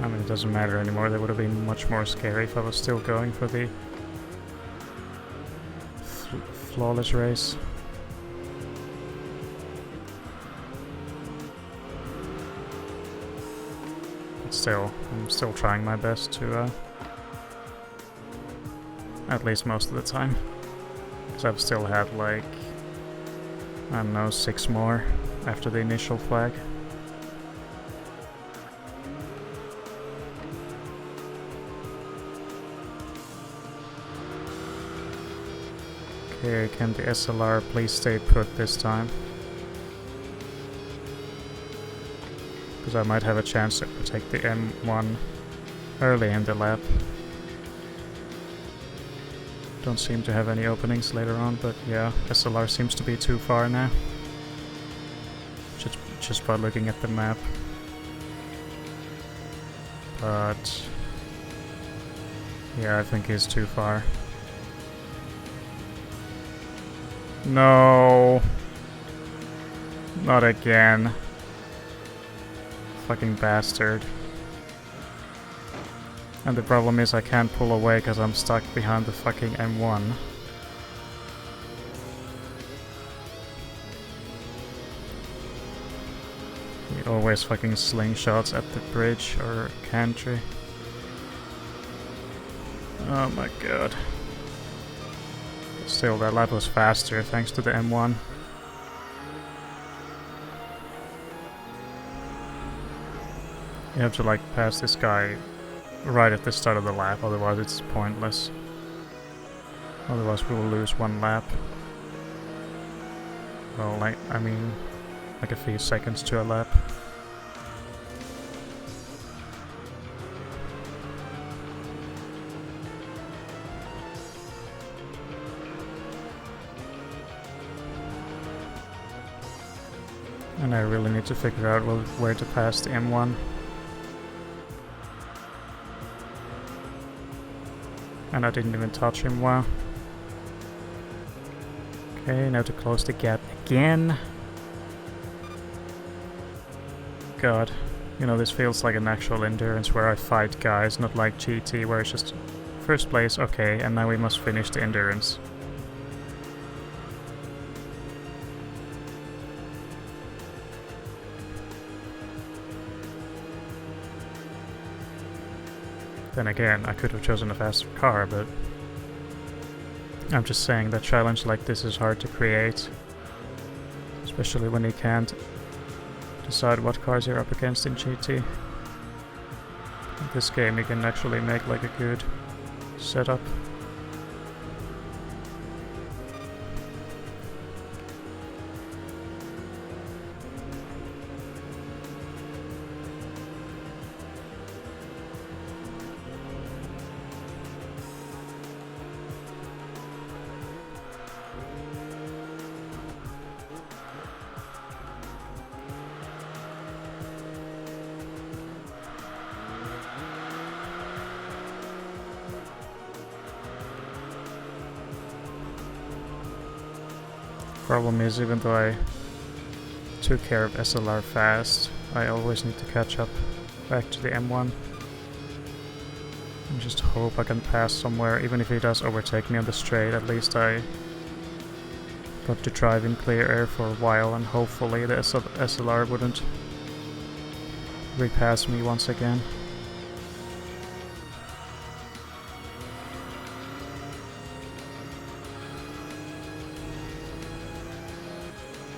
I mean, it doesn't matter anymore. That would have been much more scary if I was still going for the flawless race. But still, I'm still trying my best to, at least most of the time. Because I've still had like, I don't know, 6 more after the initial flag. Okay, can the SLR please stay put this time? Because I might have a chance to protect the M1 early in the lap. Don't seem to have any openings later on, but yeah, SLR seems to be too far now. Just by looking at the map. But yeah, I think he's too far. No! Not again. Fucking bastard. And the problem is I can't pull away because I'm stuck behind the fucking M1. He always fucking slingshots at the bridge or gantry. Oh my god. Still, that lap was faster thanks to the M1. You have to like pass this guy right at the start of the lap, otherwise it's pointless. Otherwise we will lose 1 lap. Well, like, I mean, like a few seconds to a lap. And I really need to figure out where to pass the M1. And I didn't even touch him, wow. Okay, now to close the gap again. God, you know, this feels like an actual endurance where I fight guys, not like GT where it's just first place, okay, and now we must finish the endurance. Then again, I could have chosen a faster car, but I'm just saying that challenge like this is hard to create. Especially when you can't decide what cars you're up against in GT. In this game you can actually make like a good setup. Problem is, even though I took care of SLR fast, I always need to catch up back to the M1. And just hope I can pass somewhere. Even if he does overtake me on the straight, at least I got to drive in clear air for a while, and hopefully the SLR wouldn't repass me once again.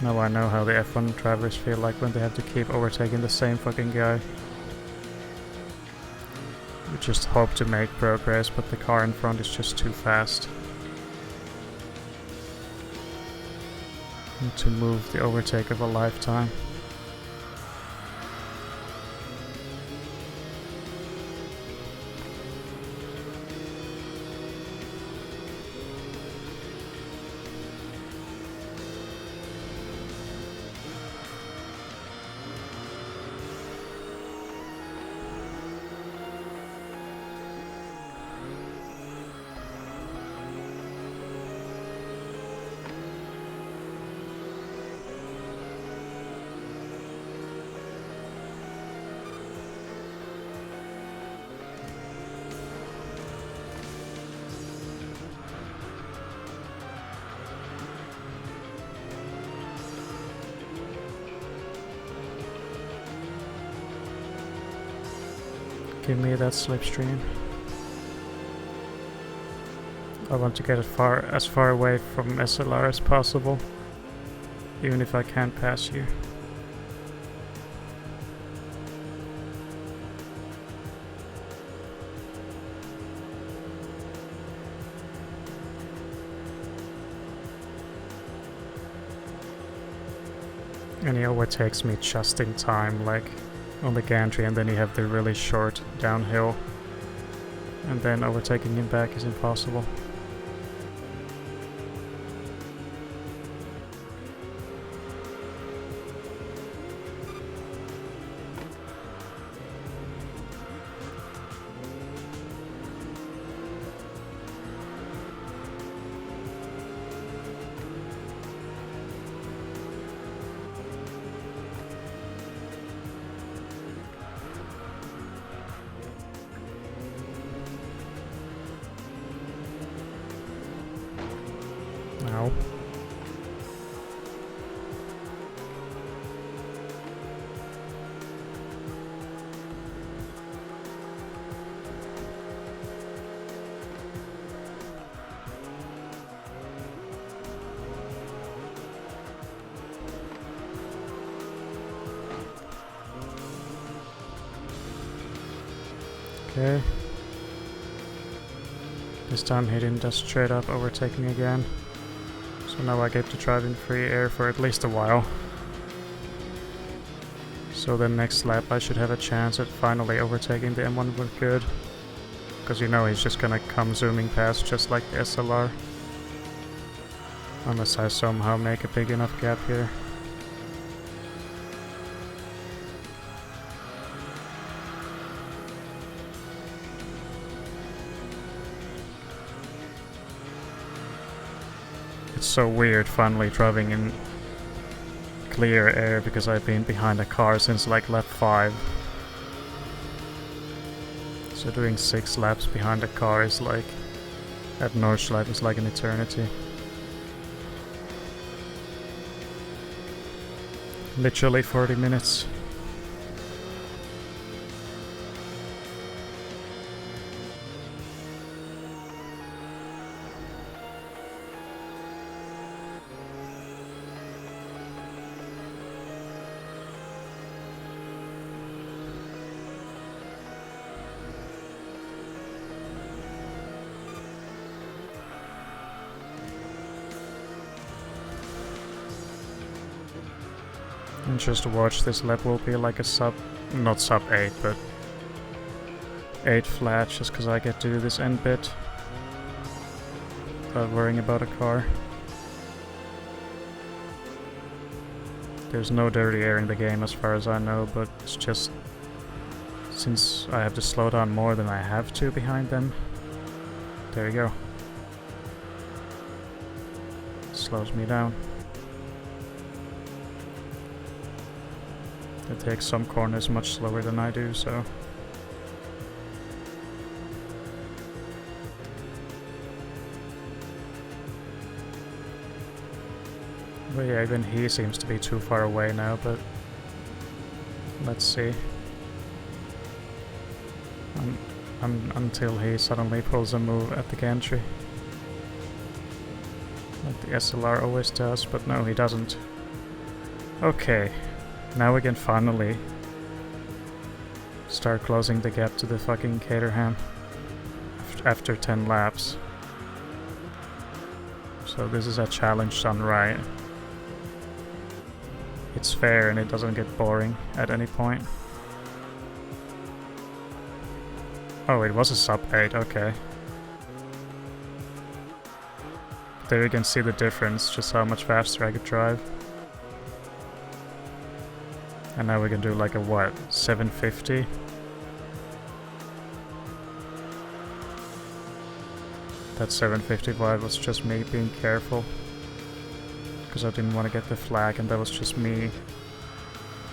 Now I know how the F1 drivers feel like when they have to keep overtaking the same fucking guy. We just hope to make progress, but the car in front is just too fast. Need to move the overtake of a lifetime. Give me that slipstream. I want to get as far away from SLR as possible, even if I can't pass you. And he overtakes me just in time, like on the gantry, and then you have the really short downhill, and then overtaking him back is impossible. Ow. Okay. This time he didn't just straight up overtake me again. So now I get to drive in free air for at least a while. So the next lap I should have a chance at finally overtaking the M1 with good. Because you know he's just gonna come zooming past just like the SLR. Unless I somehow make a big enough gap here. It's so weird finally driving in clear air because I've been behind a car since like lap 5. So doing 6 laps behind a car is like, at Nordschleife is like an eternity. Literally 40 minutes. And just to watch, this lap will be like a not sub 8, but 8 flat, just because I get to do this end bit without worrying about a car. There's no dirty air in the game as far as I know, but it's just since I have to slow down more than I have to behind them. There you go. Slows me down. It takes some corners much slower than I do, so... But yeah, even he seems to be too far away now, but... Let's see. Until he suddenly pulls a move at the gantry. Like the SLR always does, but no, he doesn't. Okay, now we can finally start closing the gap to the fucking Caterham after 10 laps. So this is a challenge done right. It's fair and it doesn't get boring at any point. Oh, it was a sub 8, okay. There you can see the difference, just how much faster I could drive. And now we can do like a what, 750? That 755 was just me being careful. Because I didn't want to get the flag, and that was just me,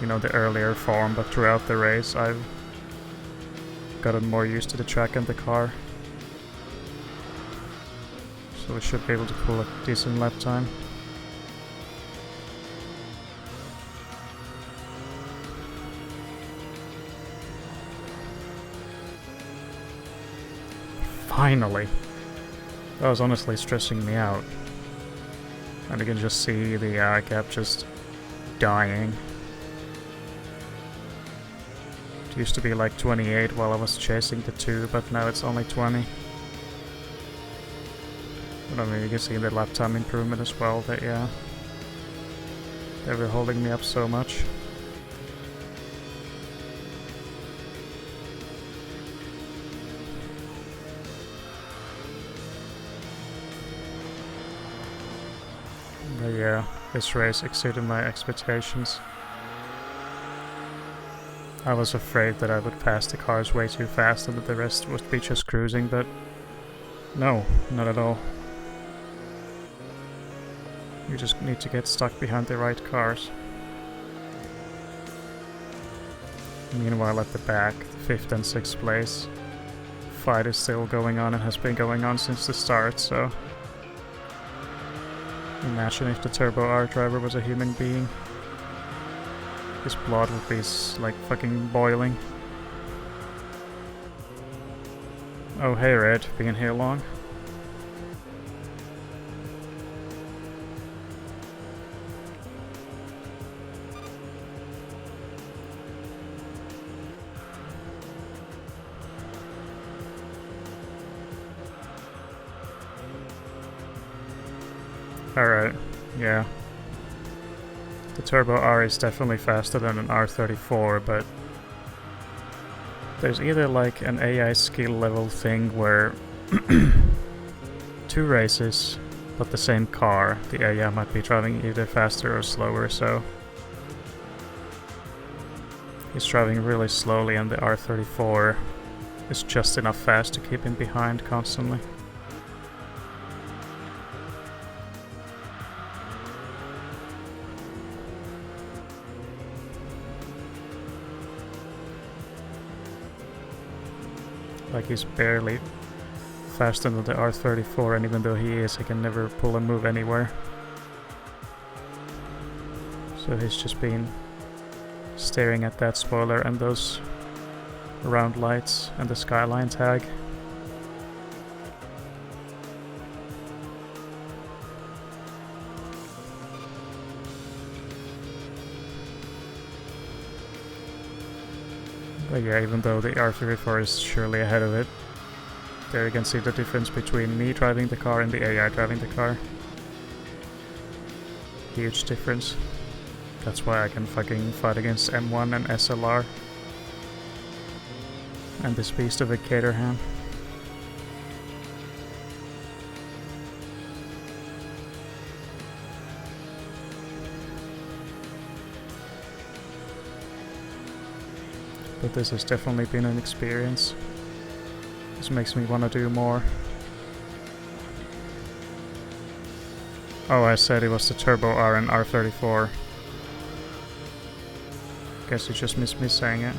you know, the earlier form, but throughout the race I've gotten more used to the track and the car. So we should be able to pull a decent lap time. Finally! That was honestly stressing me out. And you can just see the gap just dying. It used to be like 28 while I was chasing the 2, but now it's only 20. But I mean, you can see the lap time improvement as well, that yeah, they were holding me up so much. But yeah, this race exceeded my expectations. I was afraid that I would pass the cars way too fast and that the rest would be just cruising, but no, not at all. You just need to get stuck behind the right cars. Meanwhile at the back, the 5th and 6th place, fight is still going on and has been going on since the start, so... Imagine if the Turbo R driver was a human being. His blood would be like fucking boiling. Oh hey Red, been here long? Alright, yeah. The Turbo R is definitely faster than an R34, but there's either like an AI skill level thing where 2 races, but the same car, the AI might be driving either faster or slower, so he's driving really slowly and the R34 is just enough fast to keep him behind constantly. Like he's barely faster than the R34, and even though he is, he can never pull a move anywhere. So he's just been staring at that spoiler and those round lights and the skyline tag. But yeah, even though the R34 is surely ahead of it, there you can see the difference between me driving the car and the AI driving the car. Huge difference. That's why I can fucking fight against M1 and SLR. And this beast of a Caterham. But this has definitely been an experience. This makes me want to do more. Oh, I said it was the Turbo R and R34. Guess you just missed me saying it.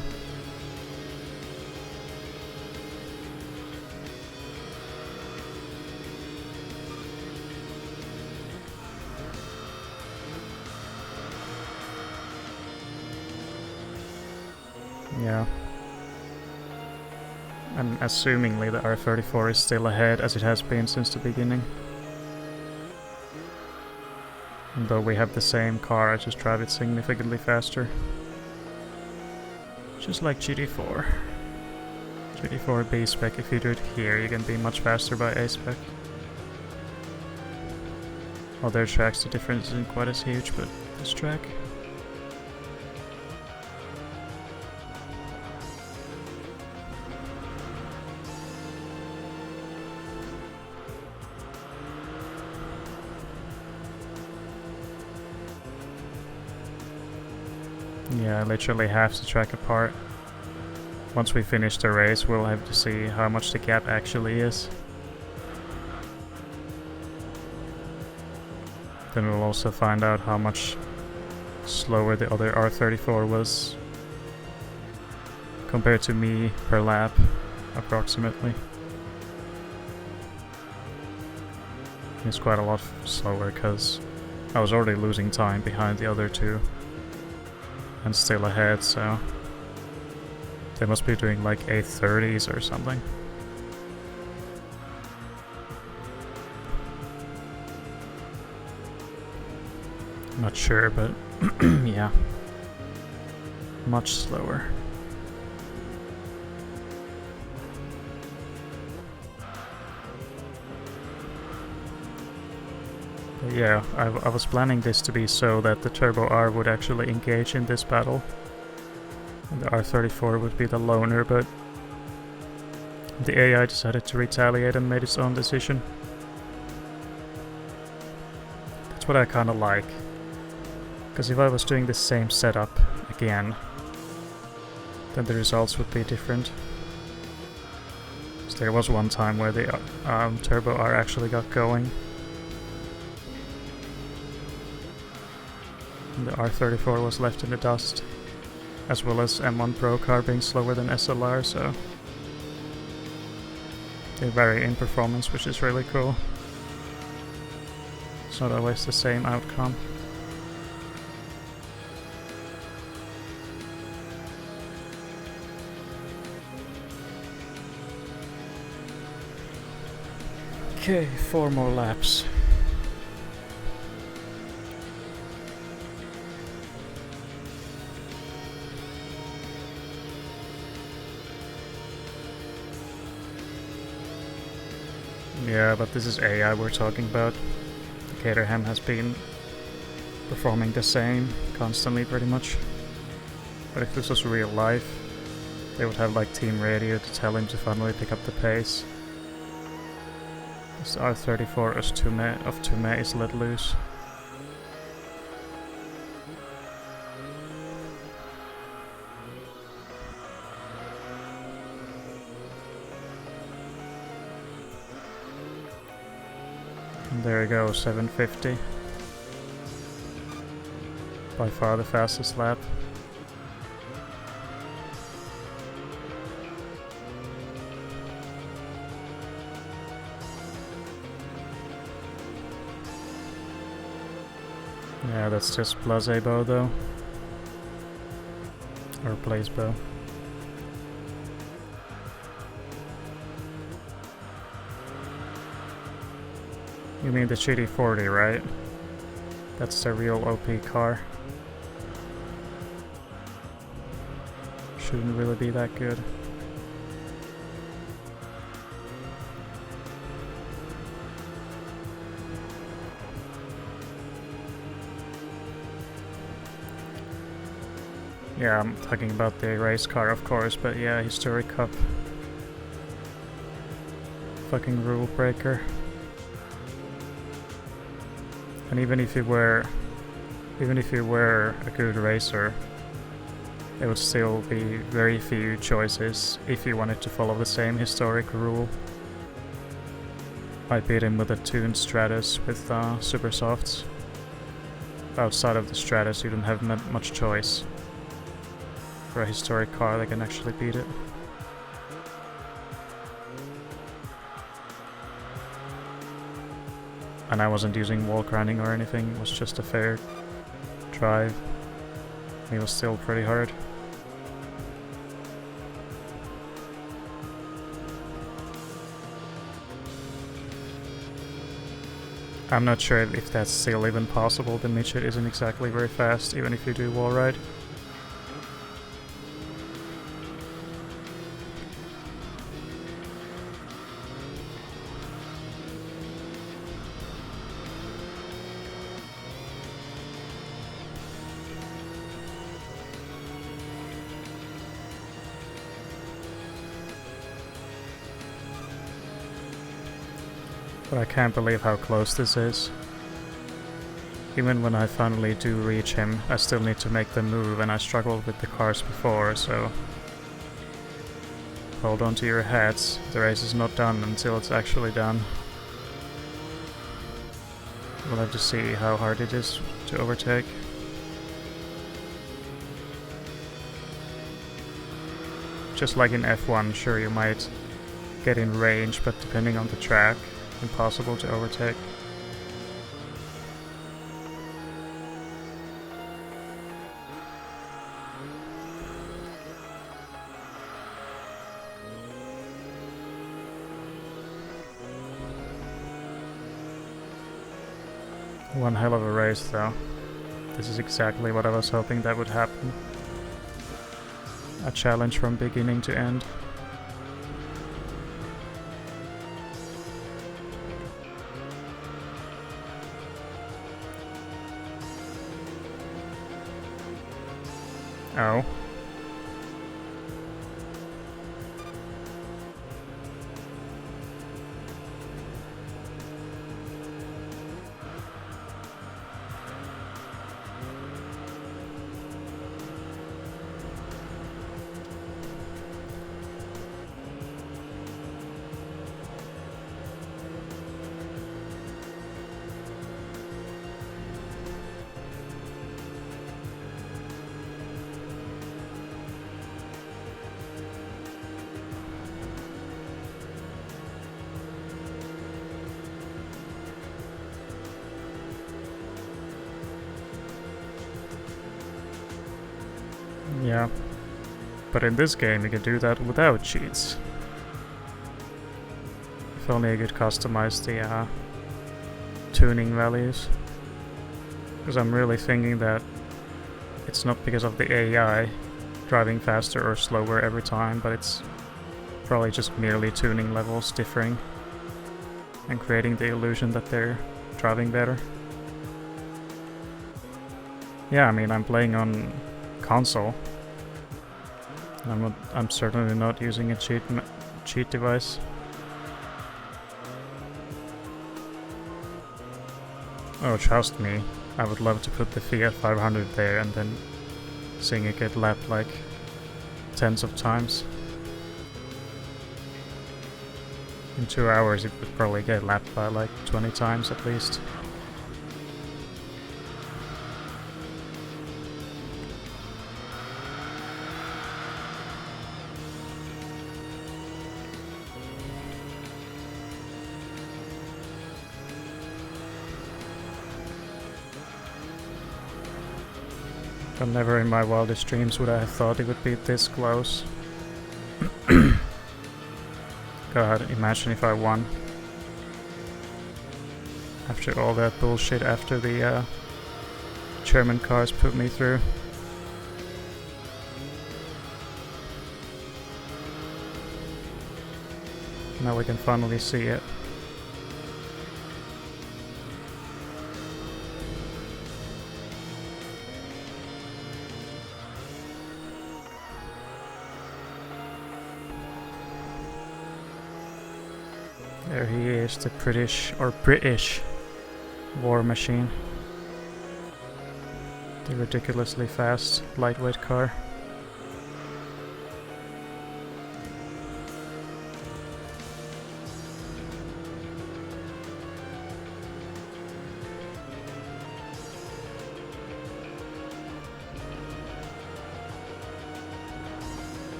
Yeah. And assumingly the R34 is still ahead as it has been since the beginning. And though we have the same car, I just drive it significantly faster. Just like GT4. GT4 B-spec, if you do it here, you can be much faster by A-spec. Other tracks, the difference isn't quite as huge, but this track... Yeah, literally half the track apart. Once we finish the race, we'll have to see how much the gap actually is. Then we'll also find out how much slower the other R34 was compared to me per lap, approximately. It's quite a lot slower because I was already losing time behind the other two. And still ahead, so they must be doing like 8:30s or something. Not sure, but yeah, much slower. Yeah, I was planning this to be so that the Turbo R would actually engage in this battle. And the R34 would be the loner, but the AI decided to retaliate and made its own decision. That's what I kinda like. Because if I was doing the same setup again, then the results would be different. So there was one time where the Turbo R actually got going. And the R34 was left in the dust, as well as M1 Pro car being slower than SLR, so they vary in performance, which is really cool. It's not always the same outcome. Okay, 4 more laps. Yeah, but this is AI we're talking about. Caterham has been performing the same constantly, pretty much. But if this was real life, they would have like team radio to tell him to finally pick up the pace. This R34 of Tume is let loose. There we go, 750. By far the fastest lap. Yeah, that's just placebo though. Or placebo. You mean the GT40, right? That's the real OP car. Shouldn't really be that good. Yeah, I'm talking about the race car, of course, but yeah, Historic Cup. Fucking rule breaker. And even if you were a good racer, there would still be very few choices if you wanted to follow the same historic rule. I beat him with a tuned Stratus with super softs. Outside of the Stratus, you don't have much choice. For a historic car, they can actually beat it. And I wasn't using wall grinding or anything, it was just a fair drive. It was still pretty hard. I'm not sure if that's still even possible. The midget isn't exactly very fast, even if you do wall ride. But I can't believe how close this is. Even when I finally do reach him, I still need to make the move, and I struggled with the cars before, so hold on to your hats. The race is not done until it's actually done. We'll have to see how hard it is to overtake. Just like in F1, sure, you might get in range, but depending on the track, impossible to overtake. One hell of a race, though. This is exactly what I was hoping that would happen. A challenge from beginning to end. Oh. Yeah, but in this game you can do that without cheats. If only I could customize the tuning values. Because I'm really thinking that it's not because of the AI driving faster or slower every time, but it's probably just merely tuning levels differing and creating the illusion that they're driving better. Yeah, I mean, I'm playing on console. I'm certainly not using a cheat device. Oh, trust me, I would love to put the Fiat 500 there and then seeing it get lapped like tens of times. In 2 hours it would probably get lapped by like 20 times at least. But never in my wildest dreams would I have thought it would be this close. God, imagine if I won. After all that bullshit after the German cars put me through. Now we can finally see it. There he is, the British war machine. The ridiculously fast, lightweight car.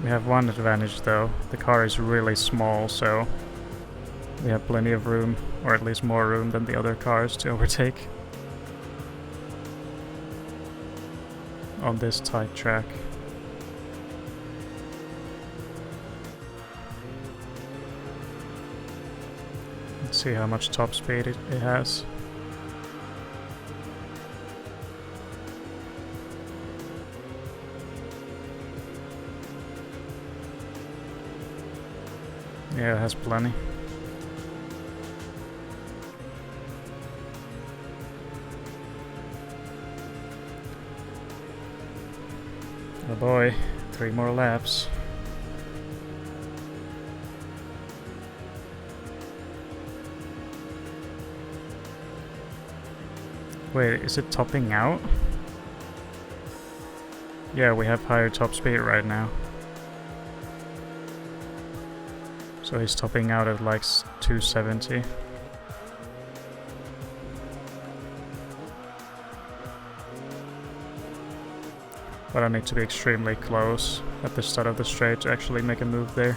We have one advantage though, the car is really small, so we have plenty of room, or at least more room than the other cars to overtake on this tight track. Let's see how much top speed it has. Yeah, it has plenty. Oh boy, 3 more laps. Wait, is it topping out? Yeah, we have higher top speed right now. So he's topping out at like 270. But I need to be extremely close at the start of the straight to actually make a move there.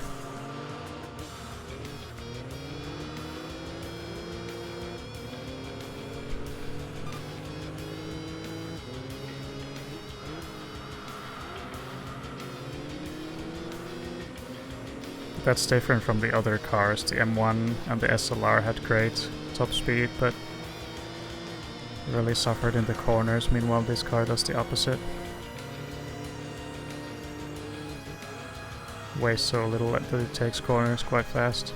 That's different from the other cars. The M1 and the SLR had great top speed, but really suffered in the corners. Meanwhile, this car does the opposite. Weighs so little that it takes corners quite fast.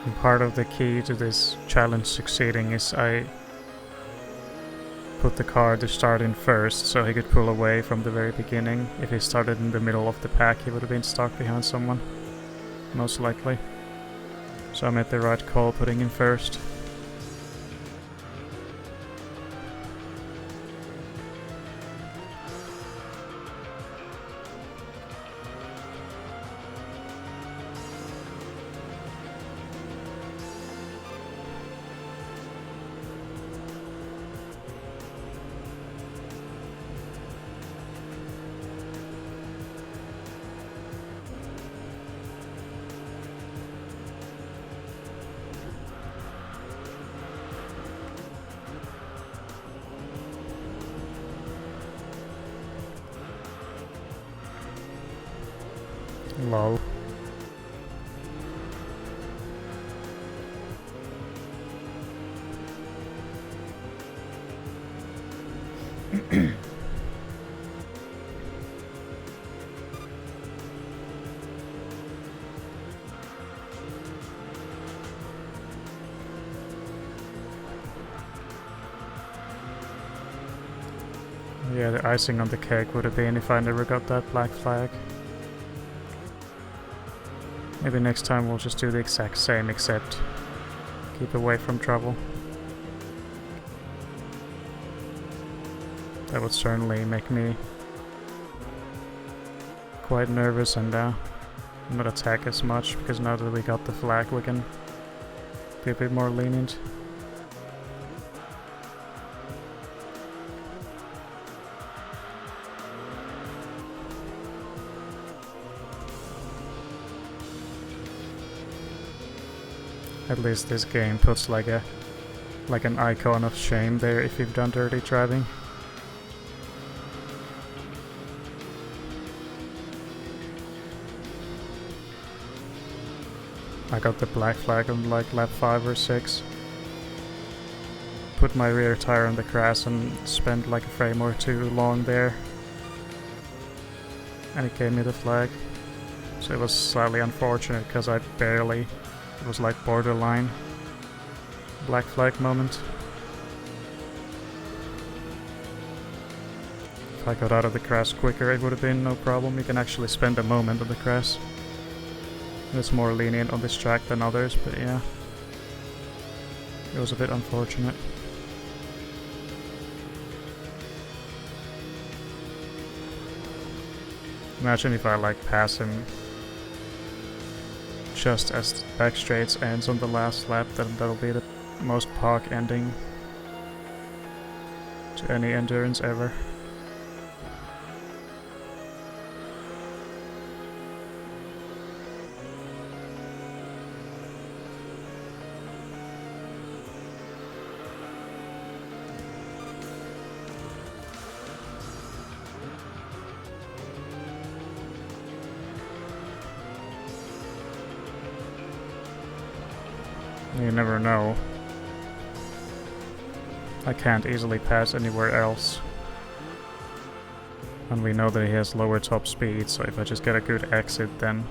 And part of the key to this challenge succeeding is I put the car to start in first so he could pull away from the very beginning. If he started in the middle of the pack, he would have been stuck behind someone, most likely. So I made the right call putting him first. Lol. Yeah, the icing on the cake would have been if I never got that black flag. Maybe next time we'll just do the exact same, except keep away from trouble. That would certainly make me quite nervous and not attack as much, because now that we got the flag we can be a bit more lenient. At least this game puts like an icon of shame there if you've done dirty driving. I got the black flag on like lap 5 or 6. Put my rear tire on the grass and spent like a frame or two long there. And it gave me the flag. So it was slightly unfortunate because I barely... It was like borderline black flag moment. If I got out of the crest quicker, it would have been no problem. You can actually spend a moment on the crest. It's more lenient on this track than others, but yeah. It was a bit unfortunate. Imagine if I like pass him just as the back straights ends on the last lap, then that'll be the most POC ending to any endurance ever. You never know. I can't easily pass anywhere else. And we know that he has lower top speed, so if I just get a good exit, then...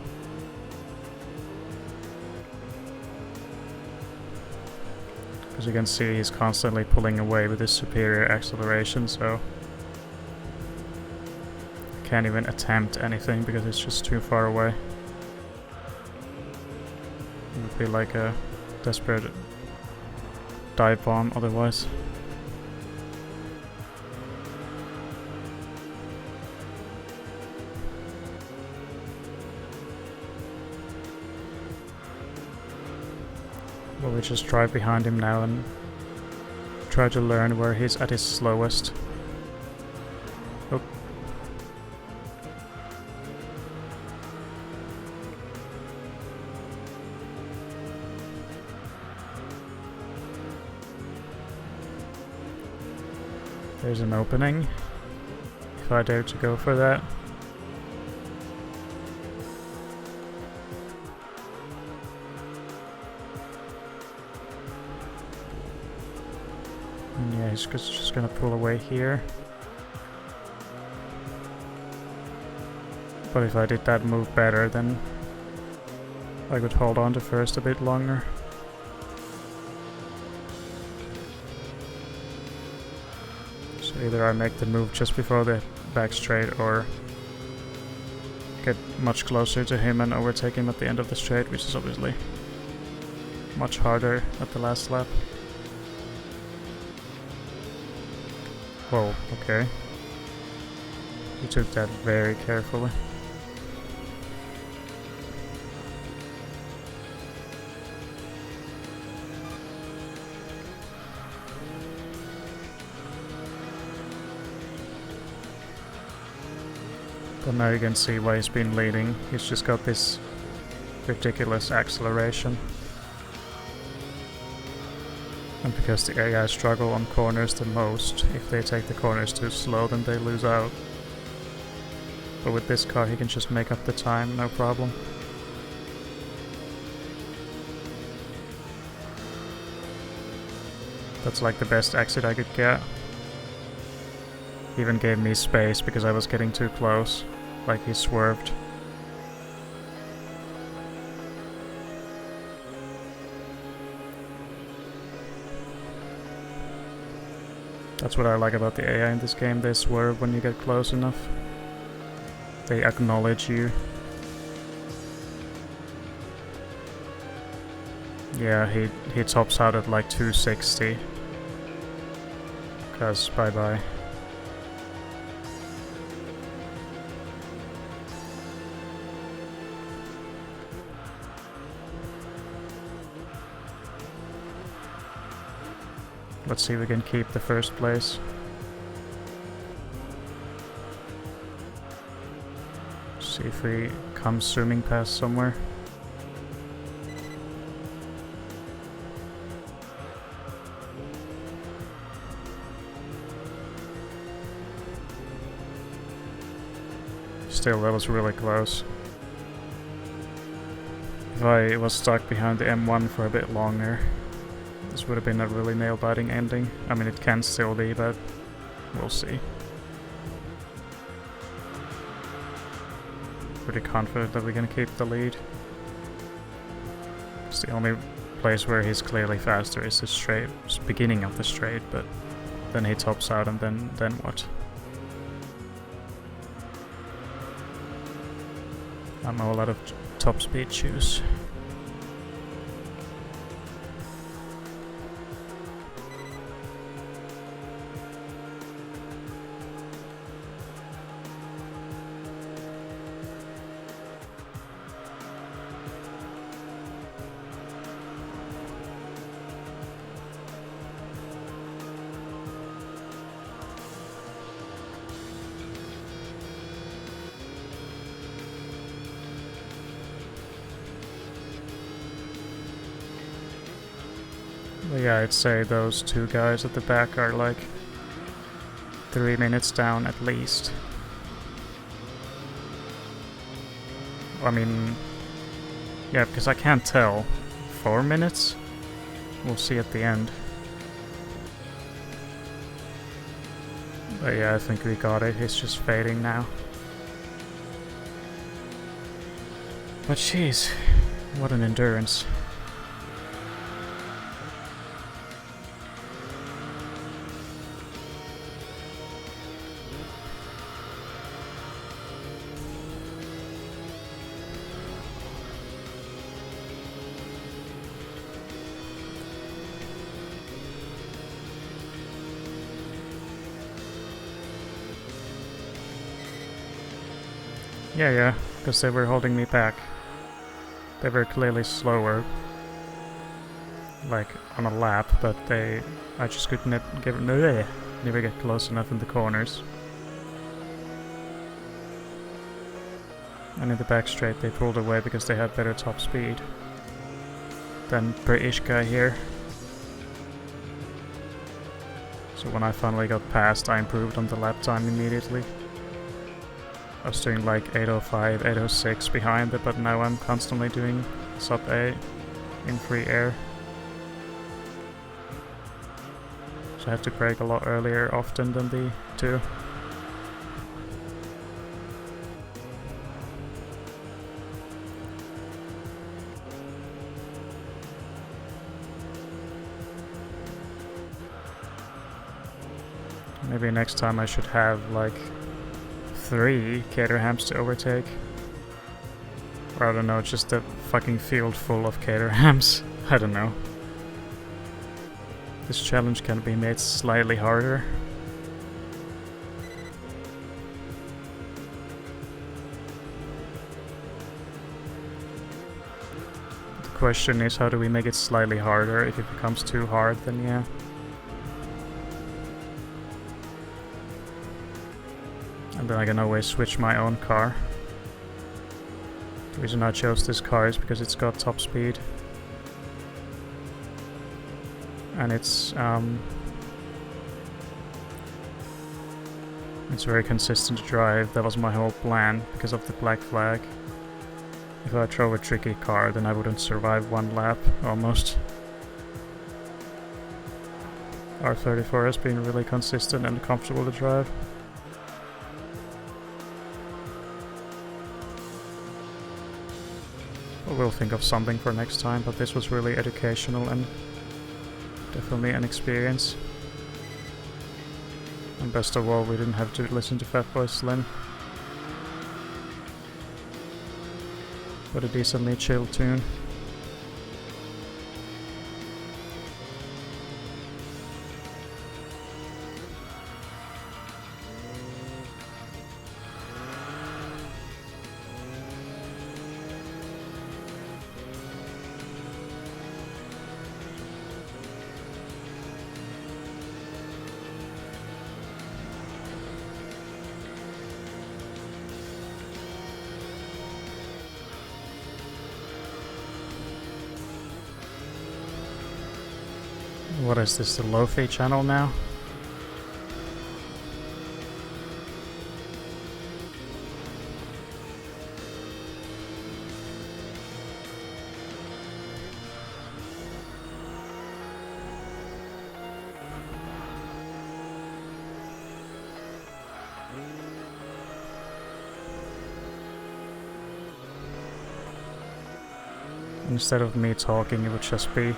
As you can see, he's constantly pulling away with his superior acceleration, so... I can't even attempt anything because it's just too far away. It would be like a desperate dive bomb otherwise. Well, we just drive behind him now and try to learn where he's at his slowest. Oh. There's an opening, if I dare to go for that. And yeah, he's just gonna pull away here. But if I did that move better, then I could hold on to first a bit longer. Either I make the move just before the back straight or get much closer to him and overtake him at the end of the straight, which is obviously much harder at the last lap. Whoa, okay. He took that very carefully. But now you can see why he's been leading. He's just got this ridiculous acceleration. And because the AI struggle on corners the most, if they take the corners too slow, then they lose out. But with this car, he can just make up the time, no problem. That's like the best exit I could get. He even gave me space because I was getting too close. Like he swerved. That's what I like about the AI in this game. They swerve when you get close enough. They acknowledge you. Yeah, he tops out at like 260. Cause bye bye. Let's see if we can keep the first place. See if we come zooming past somewhere. Still, that was really close. If I was stuck behind the M1 for a bit longer, this would have been a really nail-biting ending. I mean, it can still be, but we'll see. Pretty confident that we can keep the lead. It's the only place where he's clearly faster is the straight, beginning of the straight, but then he tops out and then what? I'm all out of top speed shoes. But yeah, I'd say those two guys at the back are like 3 minutes down at least. I mean, yeah, because I can't tell. 4 minutes? We'll see at the end. But yeah, I think we got it. He's just fading now. But jeez, what an endurance. Yeah, because they were holding me back. They were clearly slower, like on a lap, but I just couldn't never get close enough in the corners. And in the back straight they pulled away because they had better top speed than British guy here. So when I finally got past, I improved on the lap time immediately. I was doing like 805, 806 behind it, but now I'm constantly doing sub 8 in free air. So I have to brake a lot earlier often than the two. Maybe next time I should have like 3 Caterhams to overtake. Or I don't know, just a fucking field full of Caterhams. I don't know. This challenge can be made slightly harder. The question is, how do we make it slightly harder? If it becomes too hard, then yeah. And then I can always switch my own car. The reason I chose this car is because it's got top speed. And it's very consistent to drive. That was my whole plan because of the black flag. If I drove a tricky car, then I wouldn't survive one lap, almost. R34 has been really consistent and comfortable to drive. We'll think of something for next time, but this was really educational and definitely an experience. And best of all, we didn't have to listen to Fatboy Slim. But a decently chill tune. What is this, the Lo-Fi channel now? Instead of me talking, it would just be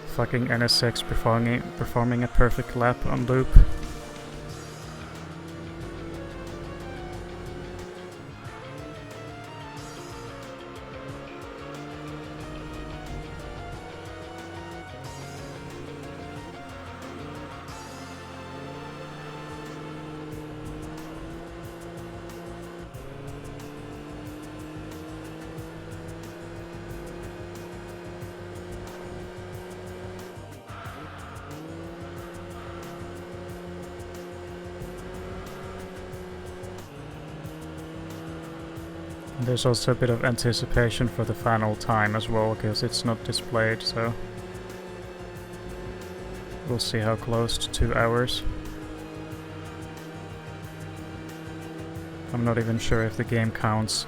fucking NSX performing a perfect lap on loop. And there's also a bit of anticipation for the final time as well, because it's not displayed, so we'll see how close to 2 hours. I'm not even sure if the game counts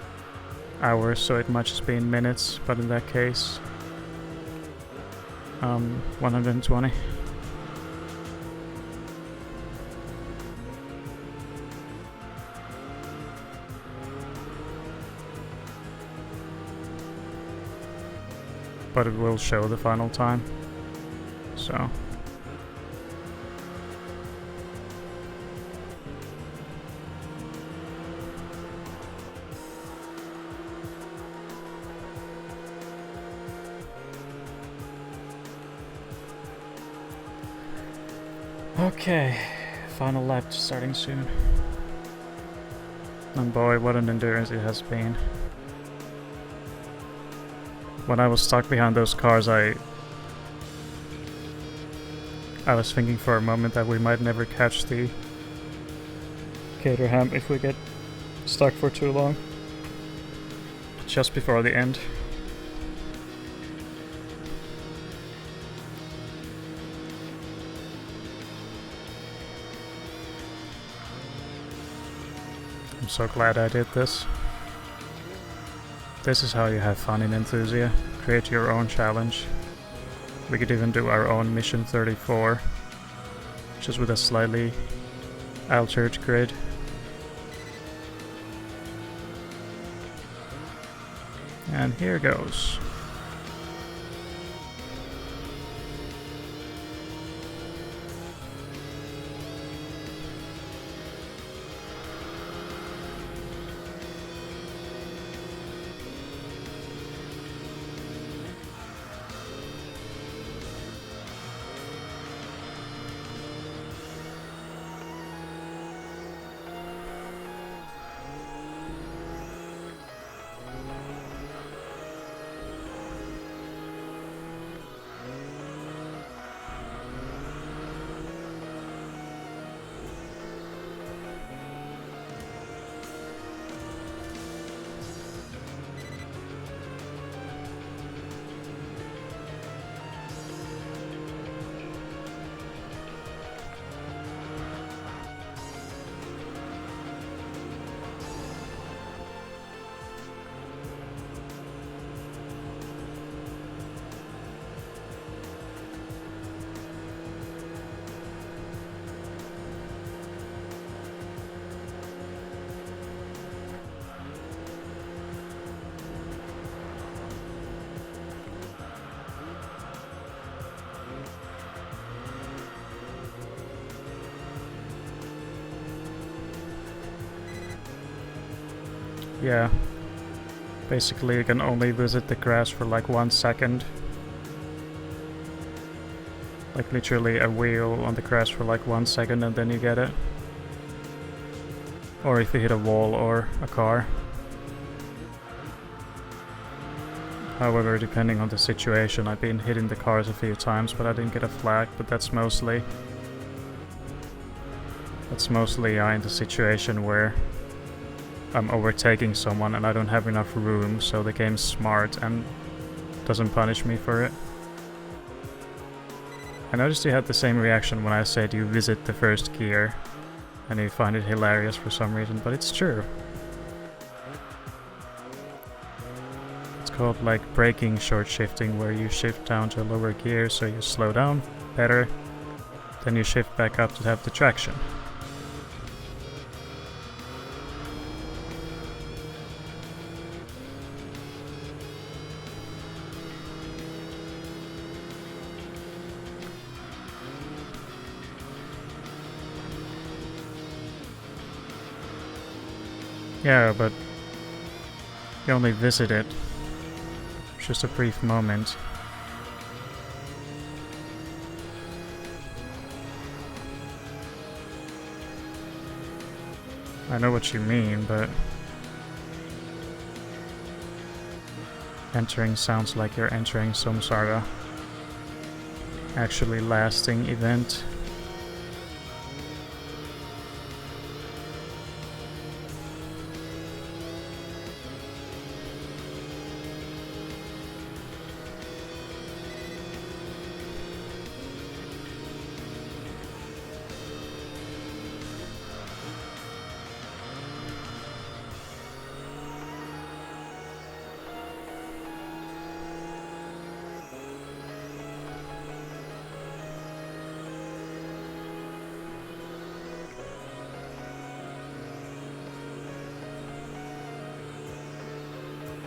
hours, so it might just be in minutes, but in that case, 120. But it will show the final time, so. Okay, final lap starting soon. And boy, what an endurance it has been. When I was stuck behind those cars, I was thinking for a moment that we might never catch the Caterham if we get stuck for too long. Just before the end. I'm so glad I did this. This is how you have fun in Enthusia. Create your own challenge. We could even do our own Mission 34, just with a slightly altered grid. And here goes. Yeah. Basically, you can only visit the grass for like 1 second. Like literally a wheel on the grass for like 1 second and then you get it. Or if you hit a wall or a car. However, depending on the situation, I've been hitting the cars a few times, but I didn't get a flag, but that's mostly in the situation where I'm overtaking someone and I don't have enough room, so the game's smart and doesn't punish me for it. I noticed you had the same reaction when I said you visit the first gear, and you find it hilarious for some reason, but it's true. It's called like braking short shifting, where you shift down to a lower gear so you slow down better, then you shift back up to have the traction. Yeah, but you only visit it. Just a brief moment. I know what you mean, but entering sounds like you're entering some sort of actually lasting event.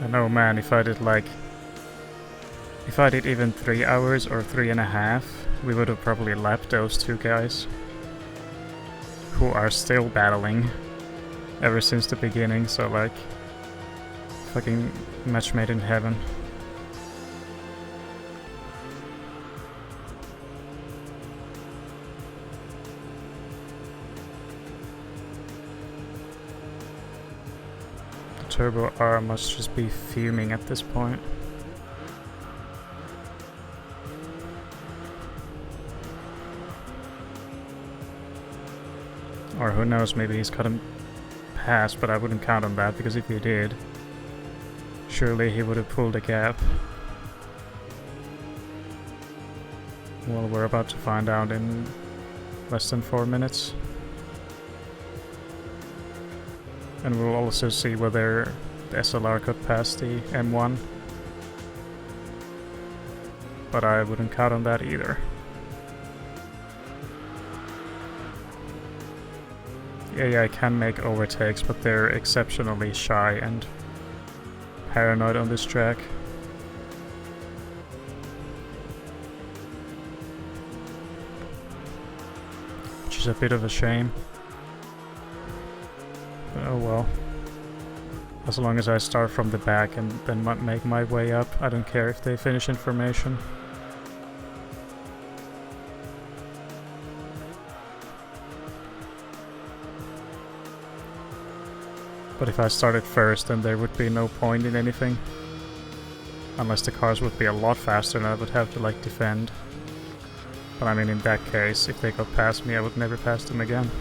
And oh man, if I did even 3 hours or 3.5, we would have probably lapped those two guys. Who are still battling ever since the beginning, so like, fucking match made in heaven. The Turbo R must just be fuming at this point. Or who knows, maybe he's cut him past, but I wouldn't count on that, because if he did, surely he would have pulled a gap. Well, we're about to find out in less than 4 minutes. And we'll also see whether the SLR got past the M1. But I wouldn't count on that either. The AI can make overtakes, but they're exceptionally shy and paranoid on this track. Which is a bit of a shame. But oh well. As long as I start from the back and then make my way up, I don't care if they finish information. But if I started first, then there would be no point in anything. Unless the cars would be a lot faster and I would have to like defend. But I mean, in that case, if they got past me, I would never pass them again.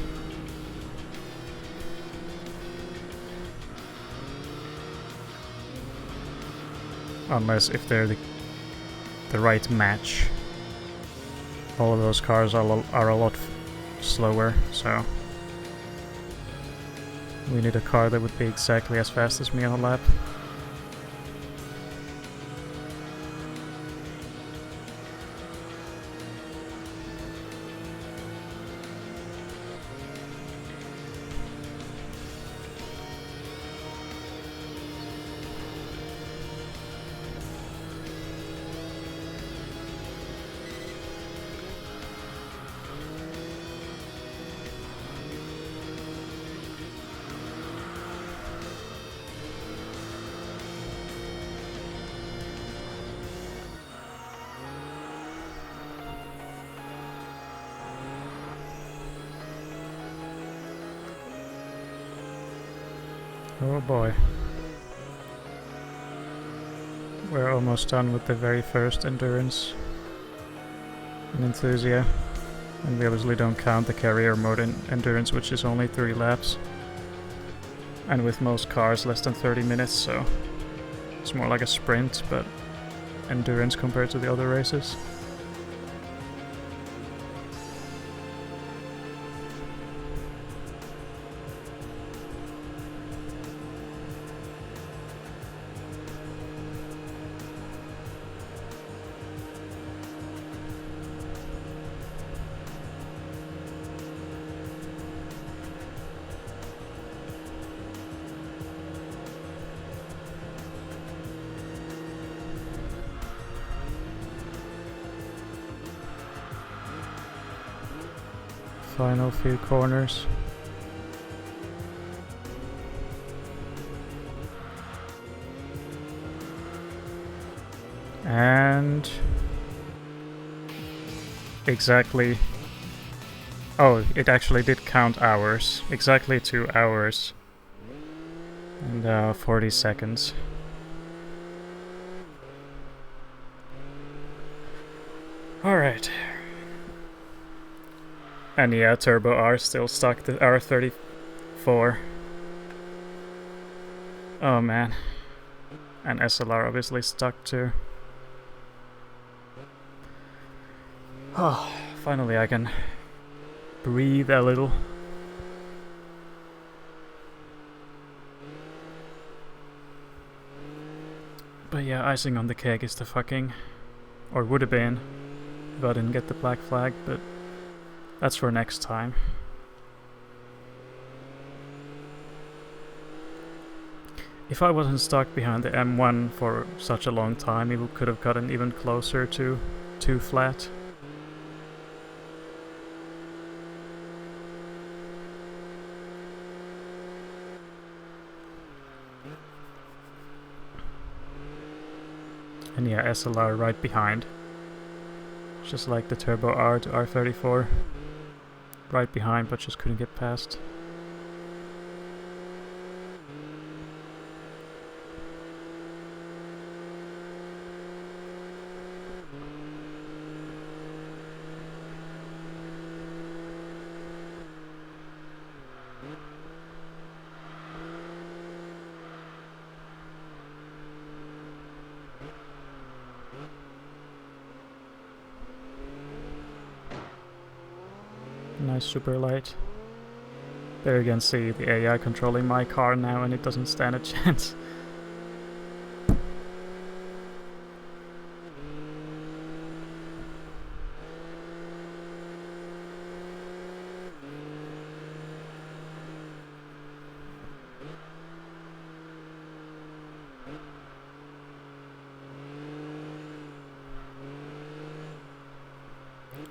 Unless if they're the right match. All of those cars are a lot slower, so... we need a car that would be exactly as fast as me on a lap. Oh boy. We're almost done with the very first endurance in Enthusia. And we obviously don't count the carrier mode in endurance, which is only 3 laps. And with most cars less than 30 minutes, so it's more like a sprint, but endurance compared to the other races. Final few corners. And exactly, oh, it actually did count hours. Exactly 2 hours and 40 seconds. Alright. And yeah, Turbo R still stuck to R34. Oh man. And SLR obviously stuck too. Oh, finally I can breathe a little. But yeah, icing on the cake is the fucking... or would have been if I didn't get the black flag, but that's for next time. If I wasn't stuck behind the M1 for such a long time, it could have gotten even closer to 2 flat. And yeah, SLR right behind. Just like the Turbo R to R34. Right behind, but just couldn't get past. Nice super light. There you can see the AI controlling my car now, and it doesn't stand a chance.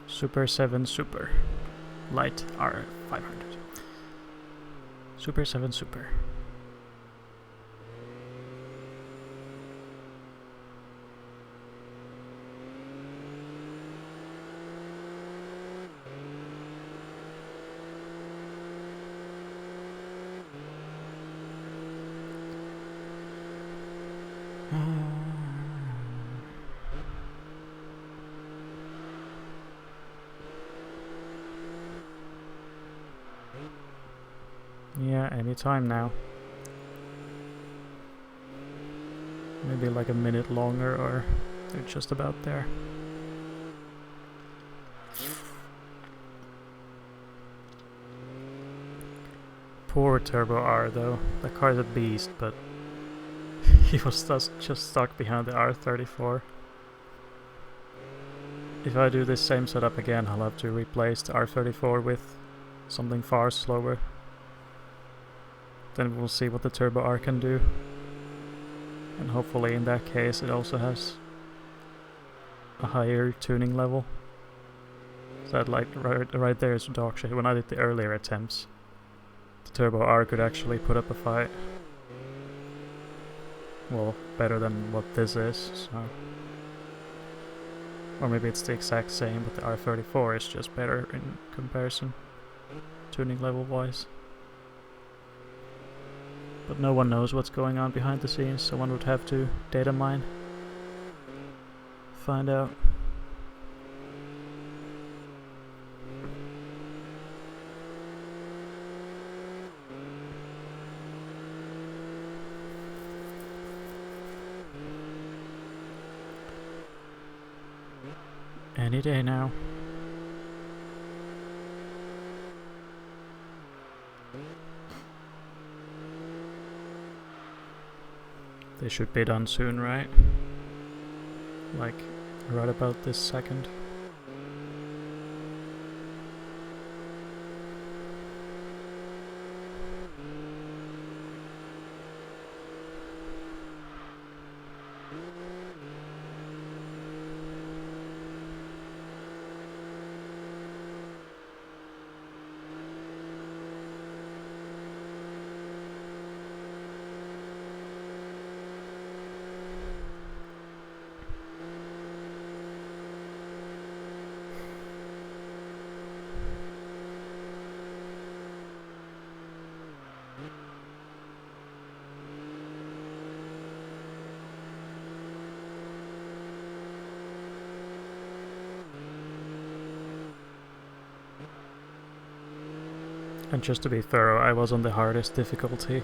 Super 7 Super. Light R500. Super 7 Super. Yeah, anytime now. Maybe like a minute longer, or they're just about there. Poor Turbo R though. The car's a beast, but he was just stuck behind the R34. If I do this same setup again, I'll have to replace the R34 with something far slower. Then we'll see what the Turbo R can do. And hopefully in that case it also has a higher tuning level. So that like right there is dog shit. When I did the earlier attempts, the Turbo R could actually put up a fight. Well, better than what this is, so. Or maybe it's the exact same, but the R34 is just better in comparison, tuning level wise. But no one knows what's going on behind the scenes, so one would have to data mine. Find out. Any day now. They should be done soon, right? Like, right about this second. And just to be thorough, I was on the hardest difficulty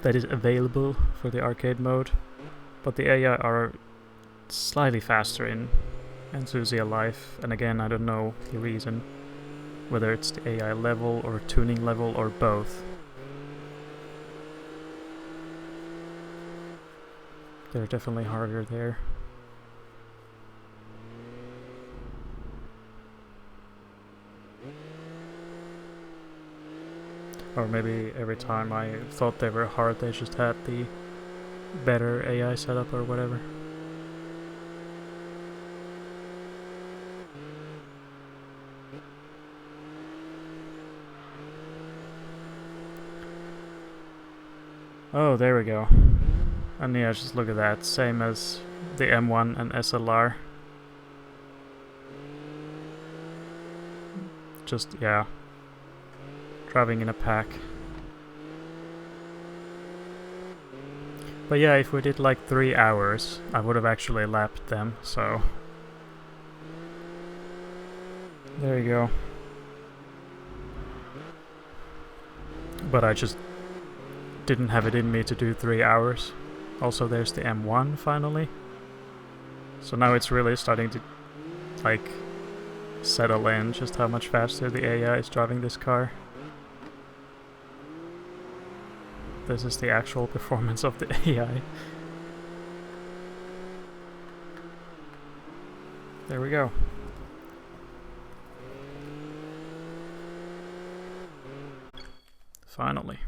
that is available for the arcade mode, but the AI are slightly faster in Enthusia Life, and again I don't know the reason, whether it's the AI level or tuning level or both. They're definitely harder there. Or maybe every time I thought they were hard, they just had the better AI setup or whatever. Oh, there we go. And yeah, just look at that. Same as the M1 and SLR. Just, yeah. Driving in a pack. But yeah, if we did like 3 hours, I would have actually lapped them, so... There you go. But I just didn't have it in me to do 3 hours. Also, there's the M1 finally. So now it's really starting to, like, settle in just how much faster the AI is driving this car. This is the actual performance of the AI. There we go. Finally.